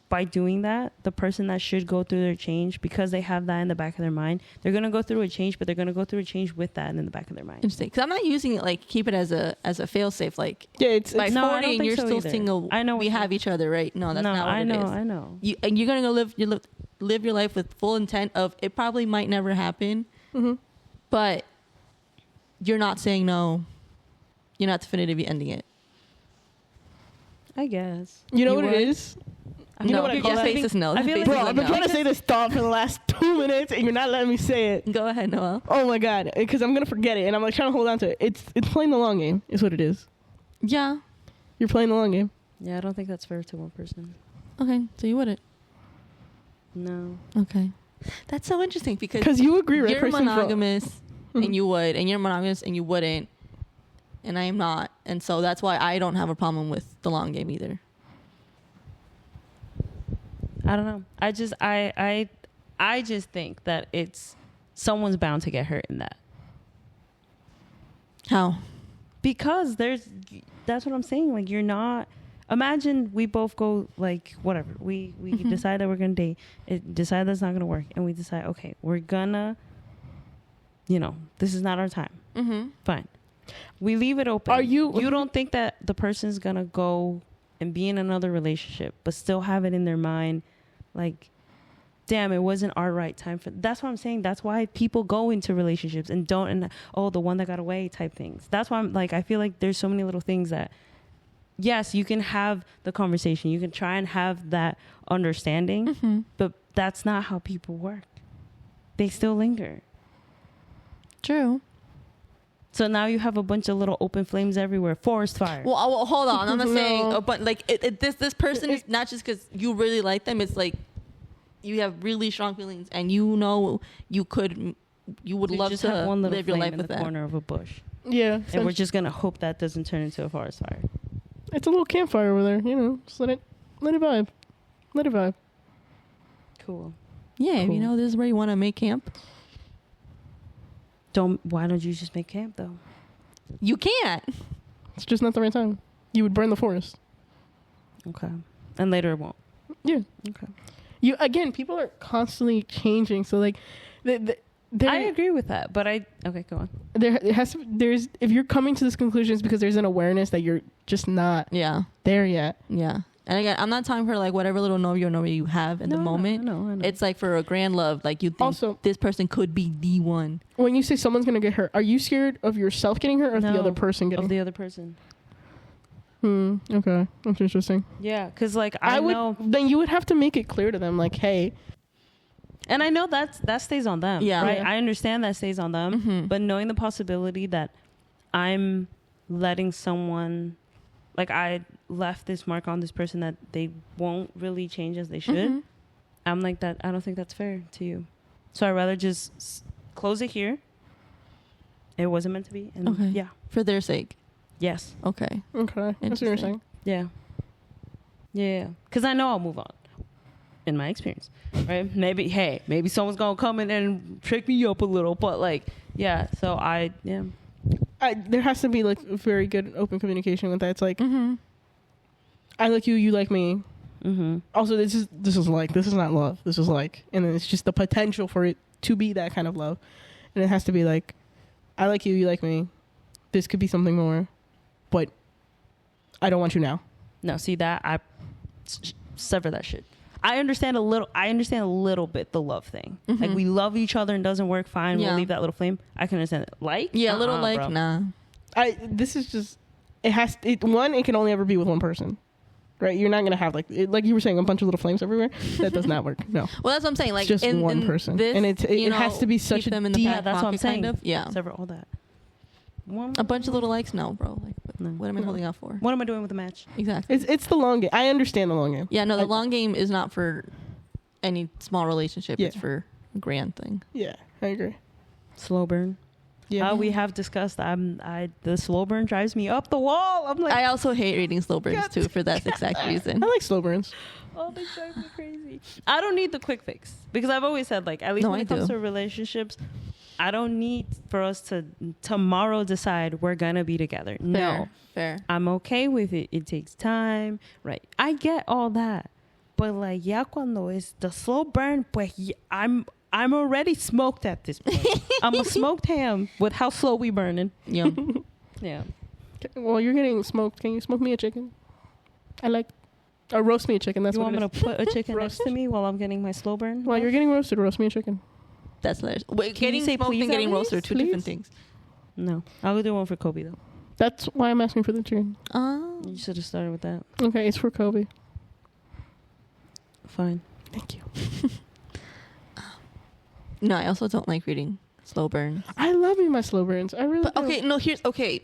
by doing that, the person that should go through their change, because they have that in the back of their mind. They're going to go through a change, but they're going to go through a change with that in the back of their mind. Interesting, because I'm not using it like keep it as a fail safe. Like Yeah, it's by No, I 40 don't and think you're so still either. single. I know we what have you- each other, right? No, that's not what I know, it is. I know. And you're gonna go live your life with full intent of it probably might never happen, but you're not saying no. You're not definitively ending it. I guess. you know You what would? it is. You know No, what I your call that? face is no. I feel Face like- Bro, is I've no. been trying to say this thought for the last 2 minutes, and you're not letting me say it. Go ahead, Noel. Oh my god, because I'm gonna forget it, and I'm like trying to hold on to it. It's playing the long game, is what it is. Yeah. You're playing the long game. Yeah, I don't think that's fair to one person. Okay, so you wouldn't. No. Okay, that's so interesting because Because you agree, right? you're Person's wrong. monogamous Mhm. and you would, and you're monogamous and you wouldn't, and I am not, and so that's why I don't have a problem with the long game either. I don't know. I just think that it's someone's bound to get hurt in that. How? Because that's what I'm saying. Like, you're not, imagine we both go, like, whatever. We decide that we're going to date. Decide that's not going to work. And we decide, okay, we're going to, this is not our time. Mm-hmm. Fine. We leave it open. You don't think that the person's going to go and be in another relationship, but still have it in their mind, like, damn, it wasn't our right time for. That's what I'm saying. That's why people go into relationships and don't, and the one that got away type things. That's why I'm like, I feel like there's so many little things that, yes, you can have the conversation, you can try and have that understanding, but that's not how people work. They still linger. True. So now you have a bunch of little open flames everywhere. Forest fire. Well, hold on. I'm not No. saying, but like this person is not just because you really like them. It's like you have really strong feelings, and you would You love just to have one little live your flame life in with the them. corner of a bush. Yeah. And we're just going to hope that doesn't turn into a forest fire. It's a little campfire over there, just let it vibe. Let it vibe. Cool. Yeah, Cool. this is where you want to make camp. Why don't you just make camp though? You can't. It's just not the right time. You would burn the forest. Okay. And later it won't. Yeah. Okay. People are constantly changing. So like, I agree with that, but okay, go on. there's if you're coming to this conclusion, it's because there's an awareness that you're just not Yeah. there yet. Yeah. And again, I'm not talking for like whatever little novio you have in the moment. I know. It's like for a grand love. Like you think Also- this person could be the one. When you say someone's gonna get hurt, are you scared of yourself getting hurt or of the No, other person getting of the other person. Okay, that's interesting. Yeah, because like I would know, then you would have to make it clear to them, like, hey, and I know that stays on them. Yeah. Right. Yeah. I understand that stays on them, Mhm. but knowing the possibility that I'm letting someone, like I left this mark on this person that they won't really change as they should. Mhm. I'm like that. I don't think that's fair to you. So I'd rather just close it here. It wasn't meant to be. And Okay. yeah. For their sake. Yes. Okay. okay, that's what you're Interesting. saying. Yeah. Yeah. Because I know I'll move on. In my experience. Right? Maybe someone's going to come in and trick me up a little. But like, yeah. So There has to be like very good open communication with that. It's like, Mm-hmm. I like you, you like me. Mm-hmm. Also, this is not love. This is like, and then it's just the potential for it to be that kind of love, and it has to be like, I like you, you like me. This could be something more, but I don't want you now. No, see that I sever that shit. I understand a little bit the love thing. Mhm. Like we love each other and it doesn't work fine. Yeah. We'll leave that little flame. I can understand it. Like Yeah, a little like, bro. nah. This is just, it can only ever be with one person, right? You're not going to have like you were saying, a bunch of little flames everywhere. That does not work. No. Well, that's what I'm saying. Like It's just in, one in person. this, And it has to be such keep a them in the deep- back Yeah, that's what I'm pocket, saying. kind of. Yeah. Sever all that. A bunch of little likes, no, bro. Like, No. what am I No. holding out for? What am I doing with the match? Exactly. It's the long game. I understand the long game. Yeah, no, the I- long game is not for any small relationship. Yeah. It's for a grand thing. Yeah, I agree. Slow burn. Yeah. We have discussed. The slow burn drives me up the wall. I'm like, I also hate reading slow burns too for that exact reason. I like slow burns. oh, they drive me crazy. I don't need the quick fix because I've always said, like, at least No, when I it comes do. to relationships, I don't need for us to tomorrow decide we're gonna be together. No, Fair. I'm okay with it. It takes time, right? I get all that, but like, ya cuando es the slow burn, pues I'm already smoked at this point. I'm a smoked ham with how slow we burning. Yum. Yeah. Well, you're getting smoked. Can you smoke me a chicken? Or roast me a chicken. That's You what want it me is. to put a chicken next Roast? to me while I'm getting my slow burn? While you're getting roasted, roast me a chicken. That's hilarious. Wait, Can you getting say smoked please and getting at roasted are least? two different things. No, I'll do one for Kobe though. That's why I'm asking for the chicken. Oh. You should have started with that. Okay, it's for Kobe. Fine. Thank you. No, I also don't like reading slow burns. I love you, my slow burns. I really But do. okay, no, here's okay.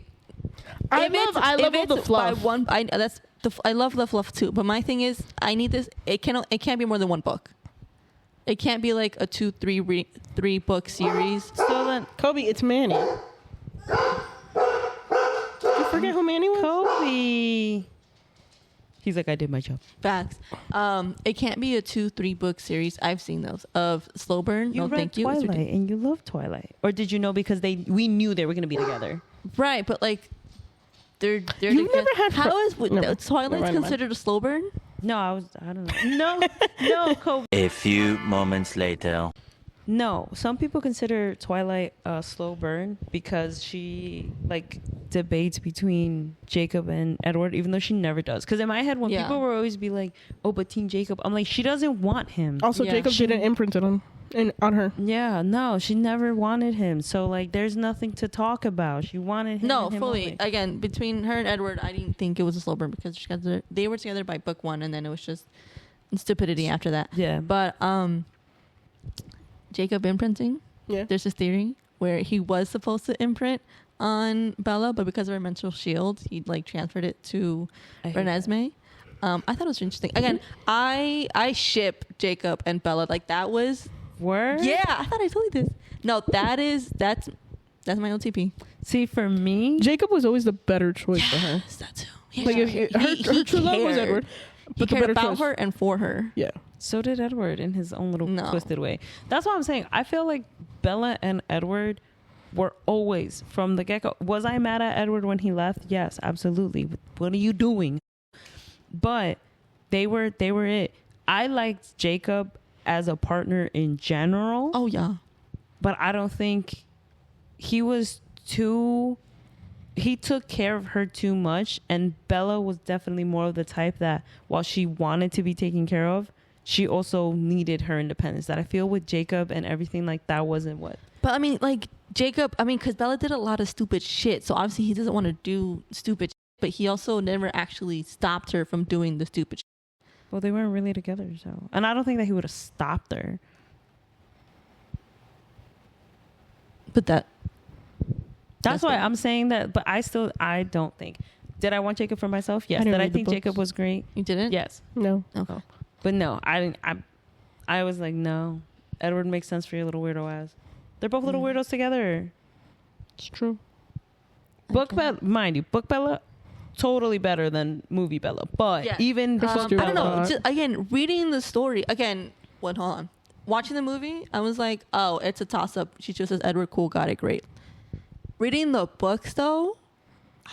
I If love it's- all if the it's fluff. By one, I love the fluff too. But my thing is, I need this. It can't be more than one book. It can't be like a 3 book series. So then, Kobe, it's Manny. Did you forget who Manny was? Kobe. He's like, I did my job. Facts. It can't be a 2-3 book series. I've seen those of slow burn. You No, read thank you. It's Twilight ridiculous. and you love Twilight, or did you know because we knew they were gonna be together? Right, but like they're You've together. never had How is Never- never Twilight's mind. considered a slow burn? No, I don't know. No, Kobe. A few moments later. No, some people consider Twilight a slow burn because she like debates between Jacob and Edward, even though she never does. Because in my head, when Yeah. people will always be like, "Oh, but Team Jacob," I'm like, she doesn't want him. Also, Yeah. Jacob didn't imprint it on her. Yeah, no, she never wanted him. So like, there's nothing to talk about. She wanted him. No, and him fully. only. Again, between her and Edward, I didn't think it was a slow burn because they were together by book 1, and then it was just stupidity after that. Yeah, But Jacob imprinting. Yeah. There's this theory where he was supposed to imprint on Bella, but because of her mental shield, he like transferred it to I hate that. Renesmee. I thought it was interesting. Again, I ship Jacob and Bella. Like that was Word. yeah. I thought I told you this. No, that's my OTP. See, for me, Jacob was always the better choice for her. Yes, that too. Like her true love was Edward, He but the cared better about choice. her and for her. Yeah. so did Edward in his own little No. twisted way. That's what I'm saying. I feel like Bella and Edward were always from the get-go. Was I mad at Edward when he left? Yes, absolutely. What are you doing? But they were it. I liked Jacob as a partner in general, Oh yeah. but I don't think he was too. He took care of her too much, and Bella was definitely more of the type that while she wanted to be taken care of, she also needed her independence. That I feel with Jacob and everything like that wasn't what. But I mean, like Jacob. I mean, because Bella did a lot of stupid shit, so obviously he doesn't want to do stupid. Shit, but he also never actually stopped her from doing the stupid. Shit. Well, they weren't really together, so, and I don't think that he would have stopped her. But That's That's why fair. I'm saying that. But I don't think. Did I want Jacob for myself? Yes. I didn't Did I read the think books. Jacob was great? you didn't. Yes. No. Okay. But no, I didn't. I was like, no. Edward makes sense for your little weirdo ass. They're both little weirdos together. It's true. Book Bella, mind you, Book Bella, totally better than movie Bella. But Yeah. even Crystal I Stewart don't know. a lot. Just, again, reading the story again. Hold on. Watching the movie, I was like, oh, it's a toss up. She chooses Edward. Cool, got it, great. Reading the books though,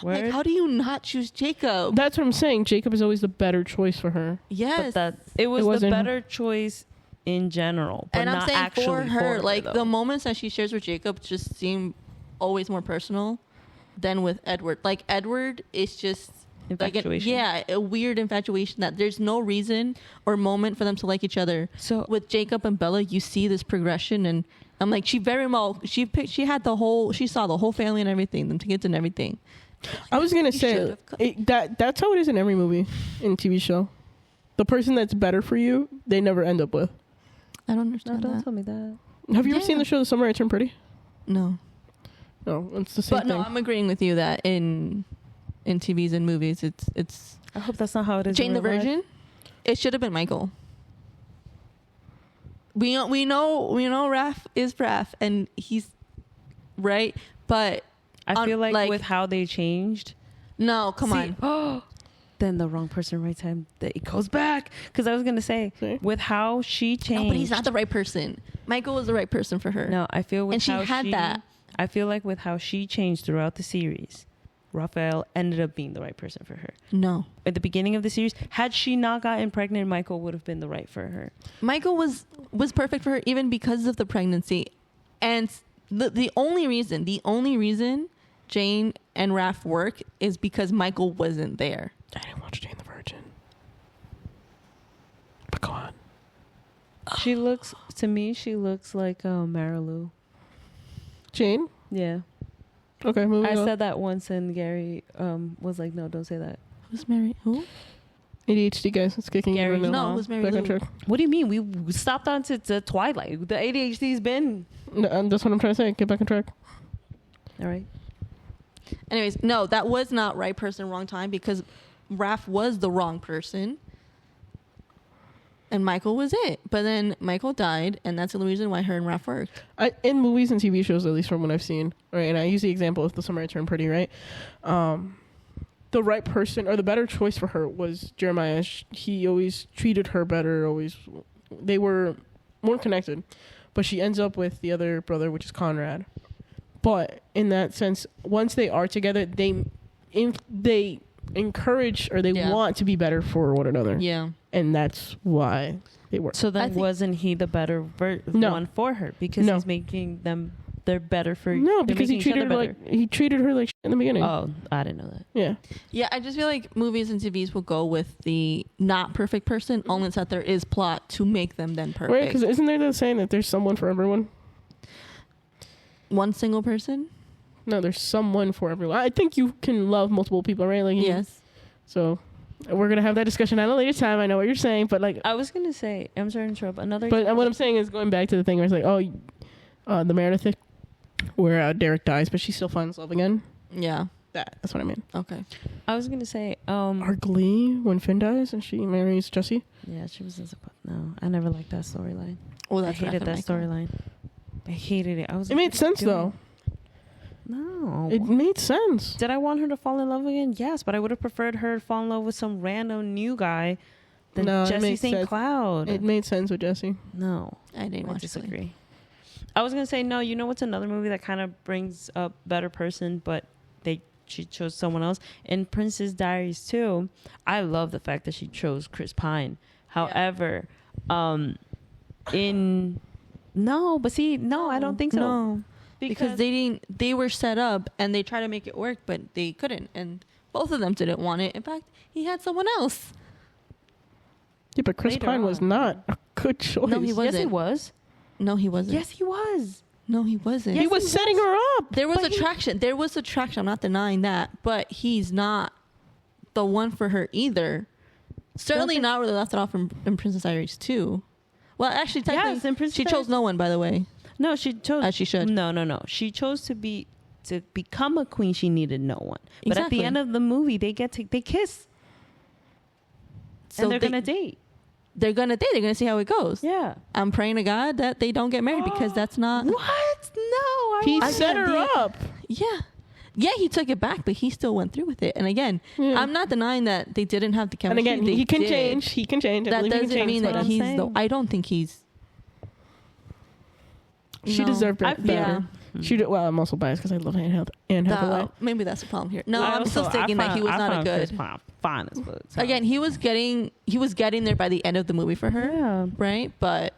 I'm like, Word. how do you not choose Jacob? That's what I'm saying. Jacob is always the better choice for her. Yes. but that it was the wasn't- better choice in general, but And I'm not saying actually for her, like though. the moments that she shares with Jacob just seem always more personal than with Edward. Like Edward is just Infatuation. like a weird infatuation that there's no reason or moment for them to like each other. So With Jacob and Bella, you see this progression, and I'm like, she saw the whole family and everything, them kids and everything, I was gonna You say should've cut- that's how it is in every movie and TV show. The person that's better for you, they never end up with. I don't No, understand don't that. tell me that. Have you ever seen Yeah. the show The Summer I Turned Pretty? No. No, it's the same But thing. no, I'm agreeing with you that in TVs and movies, it's I hope that's not how it is. Jane in the real life. Virgin. It should have been Michael. We know Raph is Raph, and he's right. But I feel like, like- with how they changed. no, come on. Oh, then the wrong person, right time. That it goes back. Because I was gonna say See? with how she changed. No, but he's not the right person. Michael was the right person for her. No, I feel with And she how had that. I feel like with how she changed throughout the series, Raphael ended up being the right person for her. No. At the beginning of the series, had she not gotten pregnant, Michael would have been the right for her. Michael was perfect for her even because of the pregnancy. And the only reason Jane and Raph work is because Michael wasn't there. I didn't watch Jane the Virgin. But go on. She looks to me. She looks like Marilu. Jane? Yeah, Okay, moving I on. said that once, and Gary was like, "No, don't say that." Who's married? Who? ADHD, guys. It's kicking Gary, in right now. No, who's Mary Back on Lou? track. What do you mean? We stopped on to Twilight. The ADHD's been No, that's what I'm trying to say. Get back on track. all right. Anyways, no, that was not right person, wrong time because Raph was the wrong person. And Michael was it. But then Michael died, and that's the reason why her and Raph worked. In movies and TV shows, at least from what I've seen, right, and I use the example of The Summer I Turned Pretty, right? The right person or the better choice for her was Jeremiah. He always treated her better. They were more connected, but she ends up with the other brother, which is Conrad. But in that sense, once they are together, they encourage or they Yeah. want to be better for one another, Yeah. and that's why they work. So I then, think- wasn't he the better No. one for her? Because No. he's making them. They're better for No, they're because he making each treated other her better. he treated her like shit in the beginning. Oh, I didn't know that. Yeah. Yeah, I just feel like movies and TVs will go with the not perfect person, only that there is plot to make them then perfect. Right, because isn't there the saying that there's someone for everyone? One single person? No, there's someone for everyone. I think you can love multiple people, right? Like, Yes. So we're gonna have that discussion at a later time. I know what you're saying, but like, I was gonna say, I'm sorry to interrupt. Another. but what I'm saying is going back to the thing where it's like, the Meredith thing, where Derek dies, but she still finds love again. Yeah. That's what I mean. Okay. I was gonna say, Our Glee when Finn dies and she marries Jesse. yeah, she was. No, I never liked that storyline. Oh, I that's hated that storyline. I hated it. I was. It made sense though. No. It made sense. Did I want her to fall in love again? Yes, but I would have preferred her to fall in love with some random new guy than No, it Jesse makes St. sense. Cloud. It made sense with Jesse. No, I didn't I watch disagree. I was gonna say no. You know what's another movie that kind of brings up better person, but she chose someone else in Princess Diaries too. I love the fact that she chose Chris Pine. However, I don't think so. No. Because they were set up and they tried to make it work, but they couldn't. And both of them didn't want it. In fact, he had someone else. Yeah, but Chris Later Pine was on. not a good choice. No, he yes, wasn't. he was. No, he wasn't. Yes, he was. No, he wasn't. Yes, He was setting her up. There was But attraction. There was attraction. I'm not denying that. But he's not the one for her either. Certainly think- not where they left it off in Princess Diaries 2. Well, actually, technically, Yes, in Princess she chose Diaries- no one, by the way. No, she chose. As she should. No. She chose to become a queen. She needed no one. But at the Exactly. end of the movie, they kiss So and they're gonna date. They're going to date. They're going to see how it goes. Yeah. I'm praying to God that they don't get married because that's not... What? No. He I set said her the- up. Yeah. Yeah, he took it back, but he still went through with it. And again, Yeah. I'm not denying that they didn't have the And chemistry. again, They he can did. change. He can change. I That believe he can doesn't change, mean but that I'm he's saying. I don't think he's... she No. deserved I it feel- better. She did, well, I'm also biased because I love Anne Hathaway. Maybe that's the problem here. No, I I'm also- still thinking that he was I not a found Chris good... Pine fine as fuck. so. Again, he was getting there by the end of the movie for her, Yeah. right? But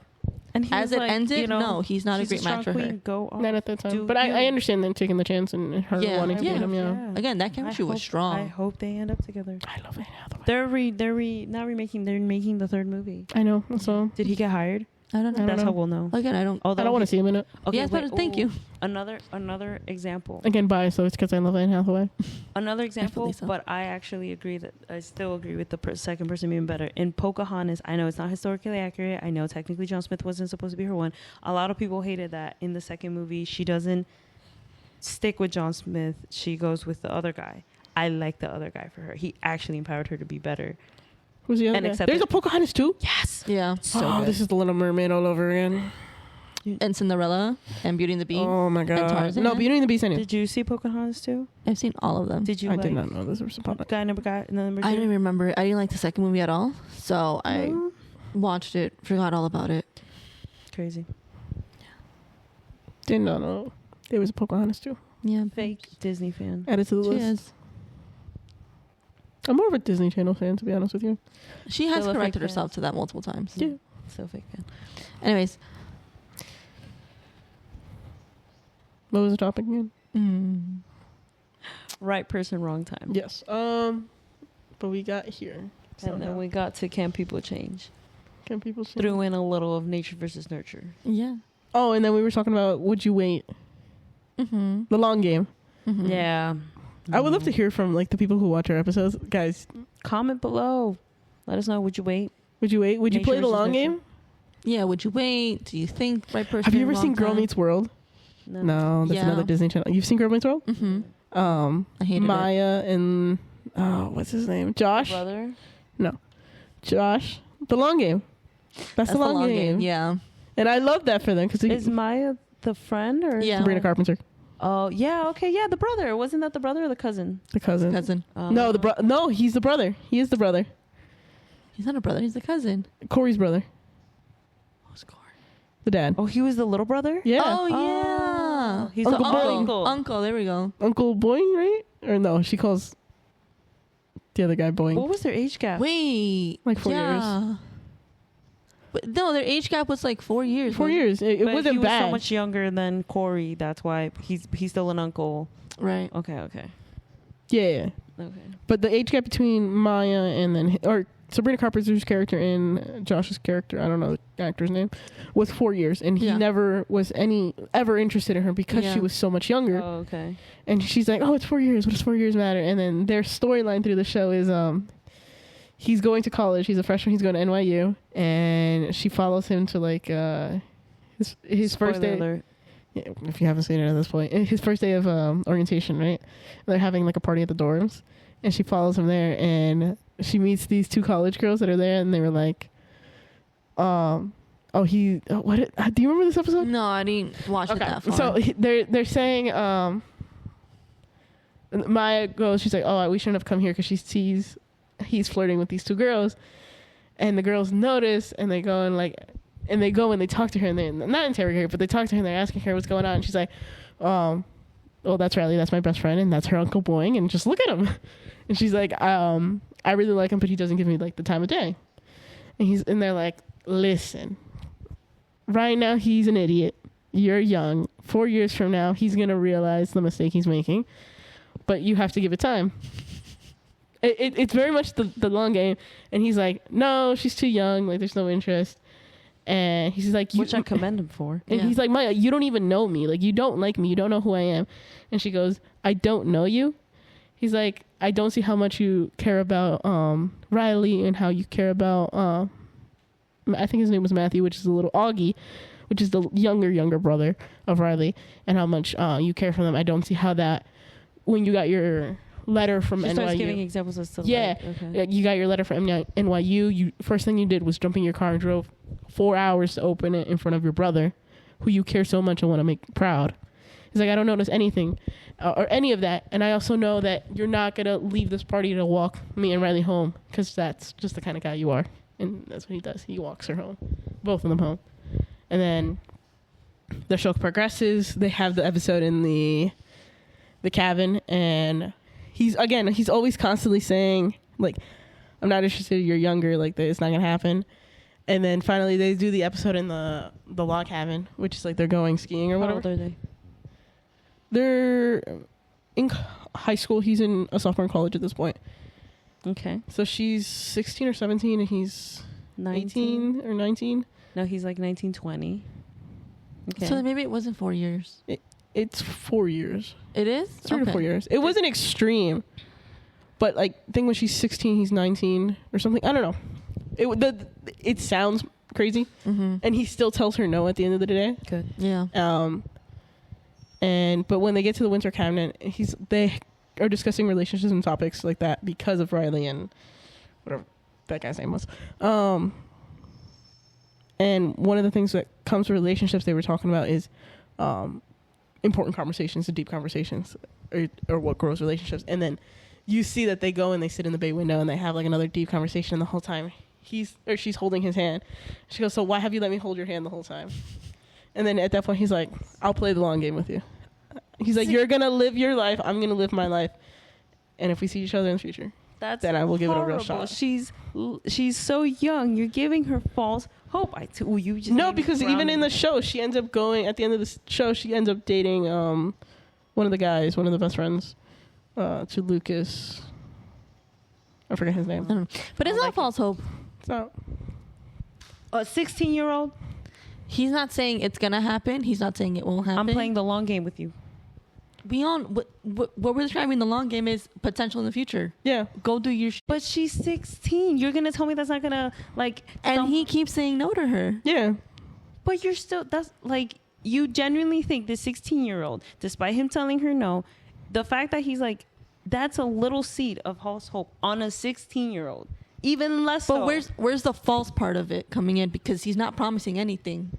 And he as was it like, ended, you know, no, he's not a she's great match strong for her. queen, Go off. Not at that time. Do But you. I understand them taking the chance and her Yeah. wanting to Yeah. meet him. Yeah. again, that chemistry was I strong. hope they end up together. I love Anne Hathaway. They're not remaking. They're making the third movie. I know. So Did he get hired? I don't know. don't That's know. how we'll know. Again, I don't. Although I don't want to see him in it. Okay, Yes, but thank you. Another example. Again, biased, so it's because I love Anne Hathaway. Another example, so. but I actually agree that I still agree with the second person being better. In Pocahontas, I know it's not historically accurate. I know technically John Smith wasn't supposed to be her one. A lot of people hated that in the second movie she doesn't stick with John Smith. She goes with the other guy. I like the other guy for her. He actually empowered her to be better. Who's the other And guy? accepted- There's a Pocahontas too? Yes. Yeah. So oh, good. this is the Little Mermaid all over again. And Cinderella and Beauty and the Beast. Oh my god. Tarzan? No, Beauty and the Beast I knew. Did you see Pocahontas too? I've seen all of them. Did you I like did not know this was a part. guy number two? I don't even remember. I didn't like the second movie at all. So I watched it, forgot all about it. Crazy. Did not know there was a Pocahontas too. Yeah. Fake Disney fan. Added to the She list. is. I'm more of a Disney Channel fan, to be honest with you. She has Still a fake corrected fan. herself to that multiple times. Yeah. So fake fan. Anyways. What was the topic again? Right person, wrong time. Yes. But we got here. And then we got to Can People Change? Can people see? Threw in a little of nature versus nurture. Yeah. Oh, and then we were talking about Would You Wait? Mm-hmm. The long game. Yeah. I would love to hear from like the people who watch our episodes. Guys, Comment below. Let us know. Would you wait? would you wait? Would you Nature play the versus long nurture. game? Yeah. Would you wait? Do you think right person? Have you ever wrong seen Girl time? Meets World? No, that's Yeah. another Disney Channel. You've seen Girl Meets World? Mm-hmm. I hated it. Maya and what's his name? Josh. Brother. Josh. The long game. That's the long game. Yeah. And I love that for them because Is Maya the friend or? Yeah. Sabrina Carpenter, Oh yeah. Okay. Yeah. The brother. Wasn't that the brother or the cousin? the cousin. Cousin. No, no, he's the brother. He is the brother. He's not a brother. He's a cousin. Corey's brother. Who's Corey? The dad. Oh, he was the little brother. Yeah. Oh yeah. He's Uncle the Boing. uncle. Uncle. There we go. Uncle Boing, right? Or no, she calls the other guy Boing. What was their age gap? Wait. Like 4 years. But no, their age gap was like 4 years. 4 wasn't years. It But wasn't he was bad. so much younger than Corey. That's why he's still an uncle. it? Right. Okay. Okay. Yeah. Okay. But the age gap between Maya and then, or Sabrina Carpenter's character and Josh's character, I don't know the actor's name, was 4 years. And he Yeah. never was ever interested in her because Yeah. she was so much younger. Oh, okay. And she's like, oh, it's 4 years. What does 4 years matter? And then their storyline through the show is he's going to college. He's a freshman. He's going to NYU. And she follows him to like his first day. Spoiler alert. Yeah, if you haven't seen it at this point, his first day of orientation, right? They're having like a party at the dorms, and she follows him there, and she meets these two college girls that are there, and they were like, do you remember this episode? No, I didn't watch it that far. So they're saying Maya goes, she's like, oh, we shouldn't have come here because she sees he's flirting with these two girls, and the girls notice, and they go and they talk to her, and they not interrogate her, but they talk to her and they're asking her what's going on. And she's like, well, that's Riley, that's my best friend, and that's her Uncle Boing, and just look at him. And she's like, I really like him, but he doesn't give me like the time of day. And they're like, listen, right now he's an idiot. You're young. 4 years from now, he's gonna realize the mistake he's making, but you have to give it time. It's very much the long game. And he's like, no, she's too young. Like, there's no interest. And he's like, Which I commend him for. and Yeah. he's like, Maya, you don't even know me. Like, you don't like me. You don't know who I am. And she goes, I don't know you. He's like, I don't see how much you care about Riley and how you care about, I think his name was Matthew, which is a little Augie, which is the younger brother of Riley, and how much you care for them. I don't see how that, when you got your letter from She starts NYU. giving examples of stuff. Yeah. Okay. You got your letter from NYU. You first thing you did was jump in your car and drove 4 hours to open it in front of your brother, who you care so much and want to make proud. He's like, I don't notice anything or any of that, and I also know that you're not gonna leave this party to walk me and Riley home, because that's just the kind of guy you are, and that's what he does. He walks her home, both of them home, and then the show progresses. They have the episode in the cabin, and he's always constantly saying, like, I'm not interested, you're younger, like, it's not gonna happen. And then finally they do the episode in the log cabin, which is like they're going skiing or How whatever. old are they? They're in high school. He's in a sophomore in college at this point. Okay. So she's 16 or 17 and he's 18 or 19. No, he's like 1920. Okay. So then maybe it wasn't 4 years. It's 4 years. It is 3 to 4 years. It wasn't extreme, but like I think when she's 16, he's 19 or something. I don't know. It sounds crazy, and he still tells her no at the end of the day. Good. Yeah. But when they get to the Winter Cabinet, they are discussing relationships and topics like that because of Riley and whatever that guy's name was. And one of the things that comes to relationships they were talking about is important conversations and deep conversations, or what grows relationships. And then you see that they go and they sit in the bay window and they have like another deep conversation, and the whole time she's holding his hand. She goes, "So why have you let me hold your hand the whole time?" And then at that point he's like, "I'll play the long game with you." He's like, "You're gonna live your life, I'm gonna live my life, and if we see each other in the future, then I will give it a real shot." She's so young. You're giving her false hope. You just No, because even in the show, she ends up going at the end of the show. She ends up dating one of the guys, one of the best friends to Lucas. I forget his name. I don't know. But it's not false hope. So a 16-year-old. He's not saying it's gonna happen. He's not saying it won't happen. I'm playing the long game with you. Beyond what we're describing, the long game is potential in the future. yeah, Go do your shit. But she's 16. You're gonna tell me that's not gonna like. And he keeps saying no to her. yeah. But you're still. That's like you genuinely think this 16-year-old, despite him telling her no, the fact that he's like, that's a little seed of false hope on a 16-year-old. Even less. But so. where's the false part of it coming in? Because he's not promising anything.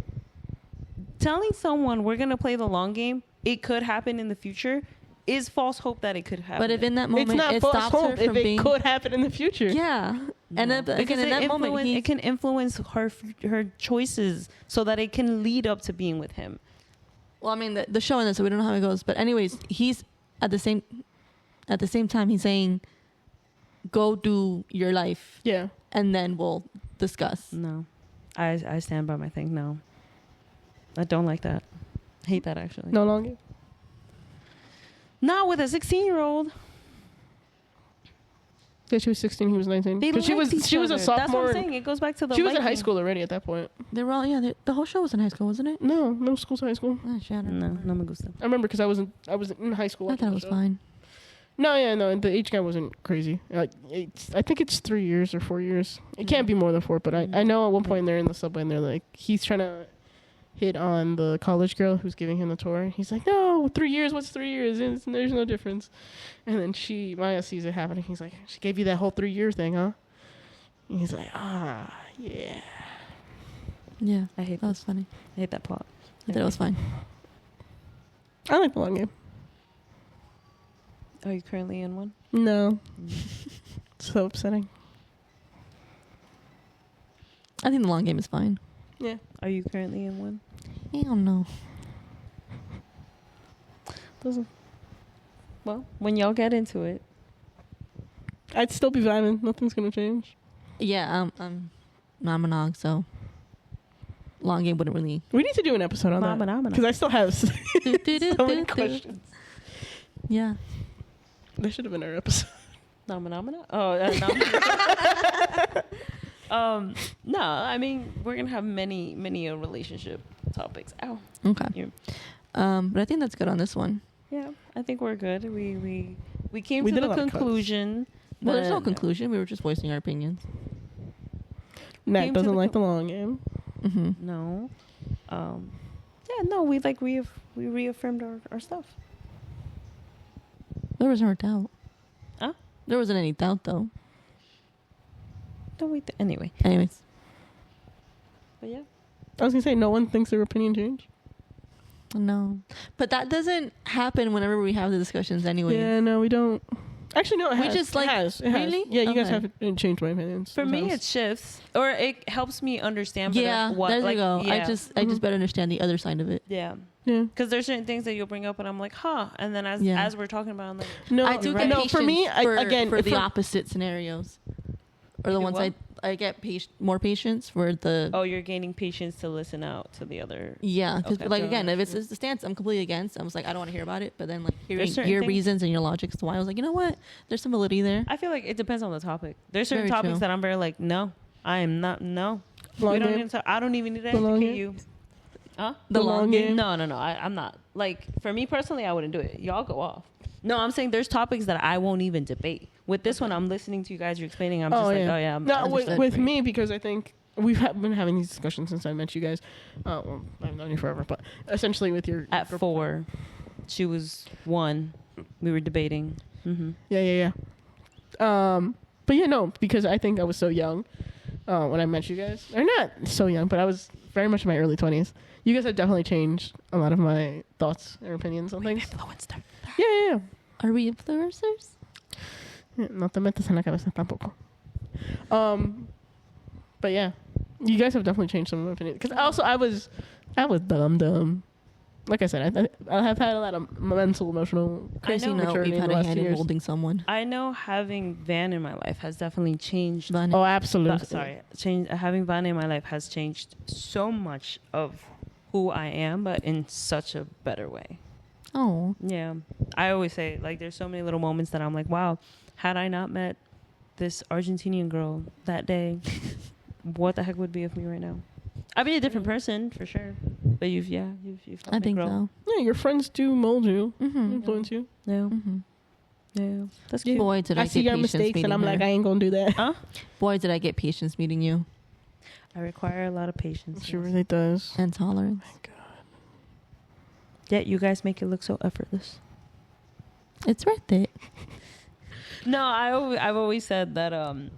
Telling someone we're gonna play the long game, it could happen in the future, is false hope that it could happen. But if in that moment It's not it false stops her hope if from it being, could happen in the future. yeah, and if, because again in that moment it can influence her choices so that it can lead up to being with him. well, I mean the show in this, so we don't know how it goes. But anyways, he's at the same time he's saying, go do your life, Yeah. and then we'll discuss. No, I stand by my thing. No, I don't like that. Hate that actually. No longer. Not with a 16-year-old. Yeah, she was 16. He was 19. They 'Cause she liked was each she was a other. sophomore. That's what I'm and- saying. It goes back to the. She was in high liking. school already at that point. They were all the whole show was in high school, wasn't it? No, middle school's high school. Oh, shit, I don't No, remember. no me gusta. I remember because I was in high school. I watching thought it the was show. fine. No, the age gap wasn't crazy. Like, I think it's 3 years or 4 years. It can't be more than 4. But I know at one point they're in the subway and they're like, he's trying to hit on the college girl who's giving him the tour. He's like, no, 3 years. What's 3 years? There's no difference. And then Maya sees it happening. He's like, she gave you that whole 3 year thing, huh? And he's like, yeah. Yeah, I hate that was funny. I hate that plot. I thought it was fine. I like the long game. Are you currently in one? No. So upsetting. I think the long game is fine. Yeah. Are you currently in one? Hell no. Doesn't. Well, when y'all get into it, I'd still be vibing. Nothing's going to change. Yeah, I'm non-monog, so long game wouldn't really. We need to do an episode on that. Because I still have so many questions. Yeah. That should have been our episode. Nomina? Oh, no. I mean, we're gonna have many relationship topics. Ow. Okay. You- But I think that's good on this one. Yeah, I think we're good. We came We to did a the lot of cuts. conclusion. Well, there's no that- conclusion. We were just voicing our opinions. Nat Came to doesn't the like the long game. Mm-hmm. No. Yeah, no. We reaffirmed our stuff. There was no doubt. Huh? There wasn't any doubt, though. Don't we? Anyway. Anyways. But yeah. I was going to say, no one thinks their opinion changed. No. But that doesn't happen whenever we have the discussions anyway. Yeah, no, we don't. Actually, no, it We has. just, like- it has. really? Yeah, you guys Okay. haven't changed my opinions. For me, sometimes. it shifts, or it helps me understand better Yeah, what. there like, you go. Yeah. I just better understand the other side of it. Yeah. Yeah. Because there's certain things that you'll bring up, and I'm like, huh. And then Yeah. as we're talking about, I'm like, No, I do get no, patience for me, for if the opposite scenarios. Or the You ones what? I get more patience for the... oh, you're gaining patience to listen out to the other. Yeah, because Okay. like again, if Gotcha. it's the stance I'm completely against, I was like, I don't want to hear about it. But then like hearing certain your things- reasons and your logic as to why, I was like, you know what? There's some validity there. I feel like it depends on the topic. There's certain Very topics true. that I'm very like, no, I am not. No. Long we don't game? need to. I don't even need to The long educate game? you. Huh? The long game? No. I'm not. Like, for me personally, I wouldn't do it. Y'all go off. No, I'm saying there's topics that I won't even debate. With this one, I'm listening to you guys. You're explaining. I'm just oh yeah. No, I'm with me, because I think we've been having these discussions since I met you guys. Well, I've known you forever, but essentially with your at 4, she was 1. We were debating. Mm-hmm. Yeah. But yeah, no, because I think I was so young when I met you guys. Or not so young, but I was very much in my early 20s. You guys have definitely changed a lot of my thoughts or opinions on things. Influenced her. Yeah. Are we influencers? No te metas en la cabeza tampoco. But yeah, you guys have definitely changed some of my opinions. Because also I was dumb. Like I said, I have had a lot of mental, emotional, Crazy know. note, maturity we've in had the a last hand 2 in years. molding someone. I know having Van in my life has definitely changed. Van. Oh, absolutely. Having Van in my life has changed so much of who I am, but in such a better way. Oh. Yeah. I always say, like, there's so many little moments that I'm like, wow, had I not met this Argentinian girl that day, what the heck would be of me right now? I'd be a different person for sure. But you've helped I me think grow. so. Yeah, your friends do mold you, Mm-hmm. influence you. Yeah. Mm-hmm. Yeah. That's cute. Boy, did I I see get your patience mistakes, meeting and I'm like, her. I ain't gonna do that. Huh? Boy, did I get patience meeting you. I require a lot of patience. She really does. And tolerance. Yet you guys make it look so effortless. It's worth it. No, I've always said that and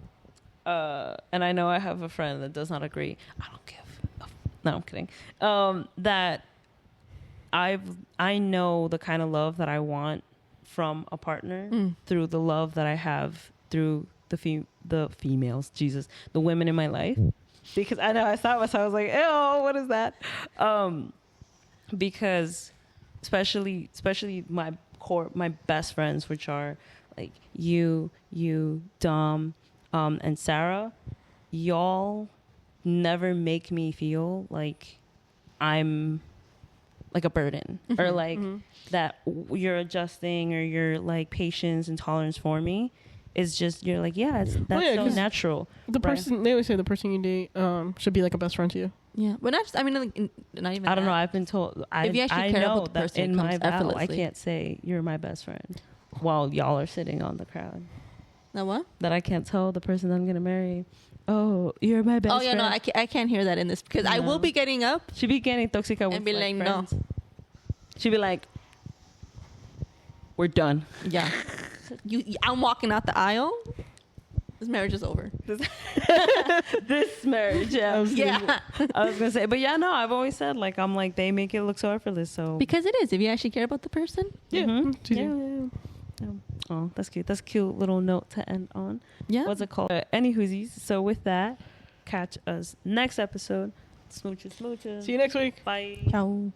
I know I have a friend that does not agree. I don't give no, I'm kidding. That I know the kind of love that I want from a partner through the love that I have through the females, Jesus, the women in my life. Because I know I saw myself, I was like, ew, what is that? Because especially my best friends, which are like you, Dom, and Sarah, y'all never make me feel like I'm like a burden or like that you're adjusting or you're like patience and tolerance for me. It's just, you're like, yeah, that's so natural. The person, they always say the person you date should be like a best friend to you. Yeah, but not even. Not even. I don't know. I've been told. If you actually I care know about the that person, in it my comes vow, I effortlessly. can't say you're my best friend while y'all are sitting on the crowd. Now what? That I can't tell the person that I'm gonna marry. Oh, you're my best. Oh yeah, friend. no, I can't hear that in this because I will No. be getting up. She be getting toxica with And be like, no. friends. She be like, we're done. Yeah, I'm walking out the aisle. This marriage is over. This marriage, yeah. Yeah, I was gonna say, but yeah, no, I've always said like I'm like they make it look so effortless. So because it is. If you actually care about the person, Yeah. Mhm. It's easy. Yeah. Oh, that's cute. That's a cute little note to end on. yeah. What's it called? Any whoosies. So with that, catch us next episode. Smooches, smooches. See you next week. Bye. Ciao.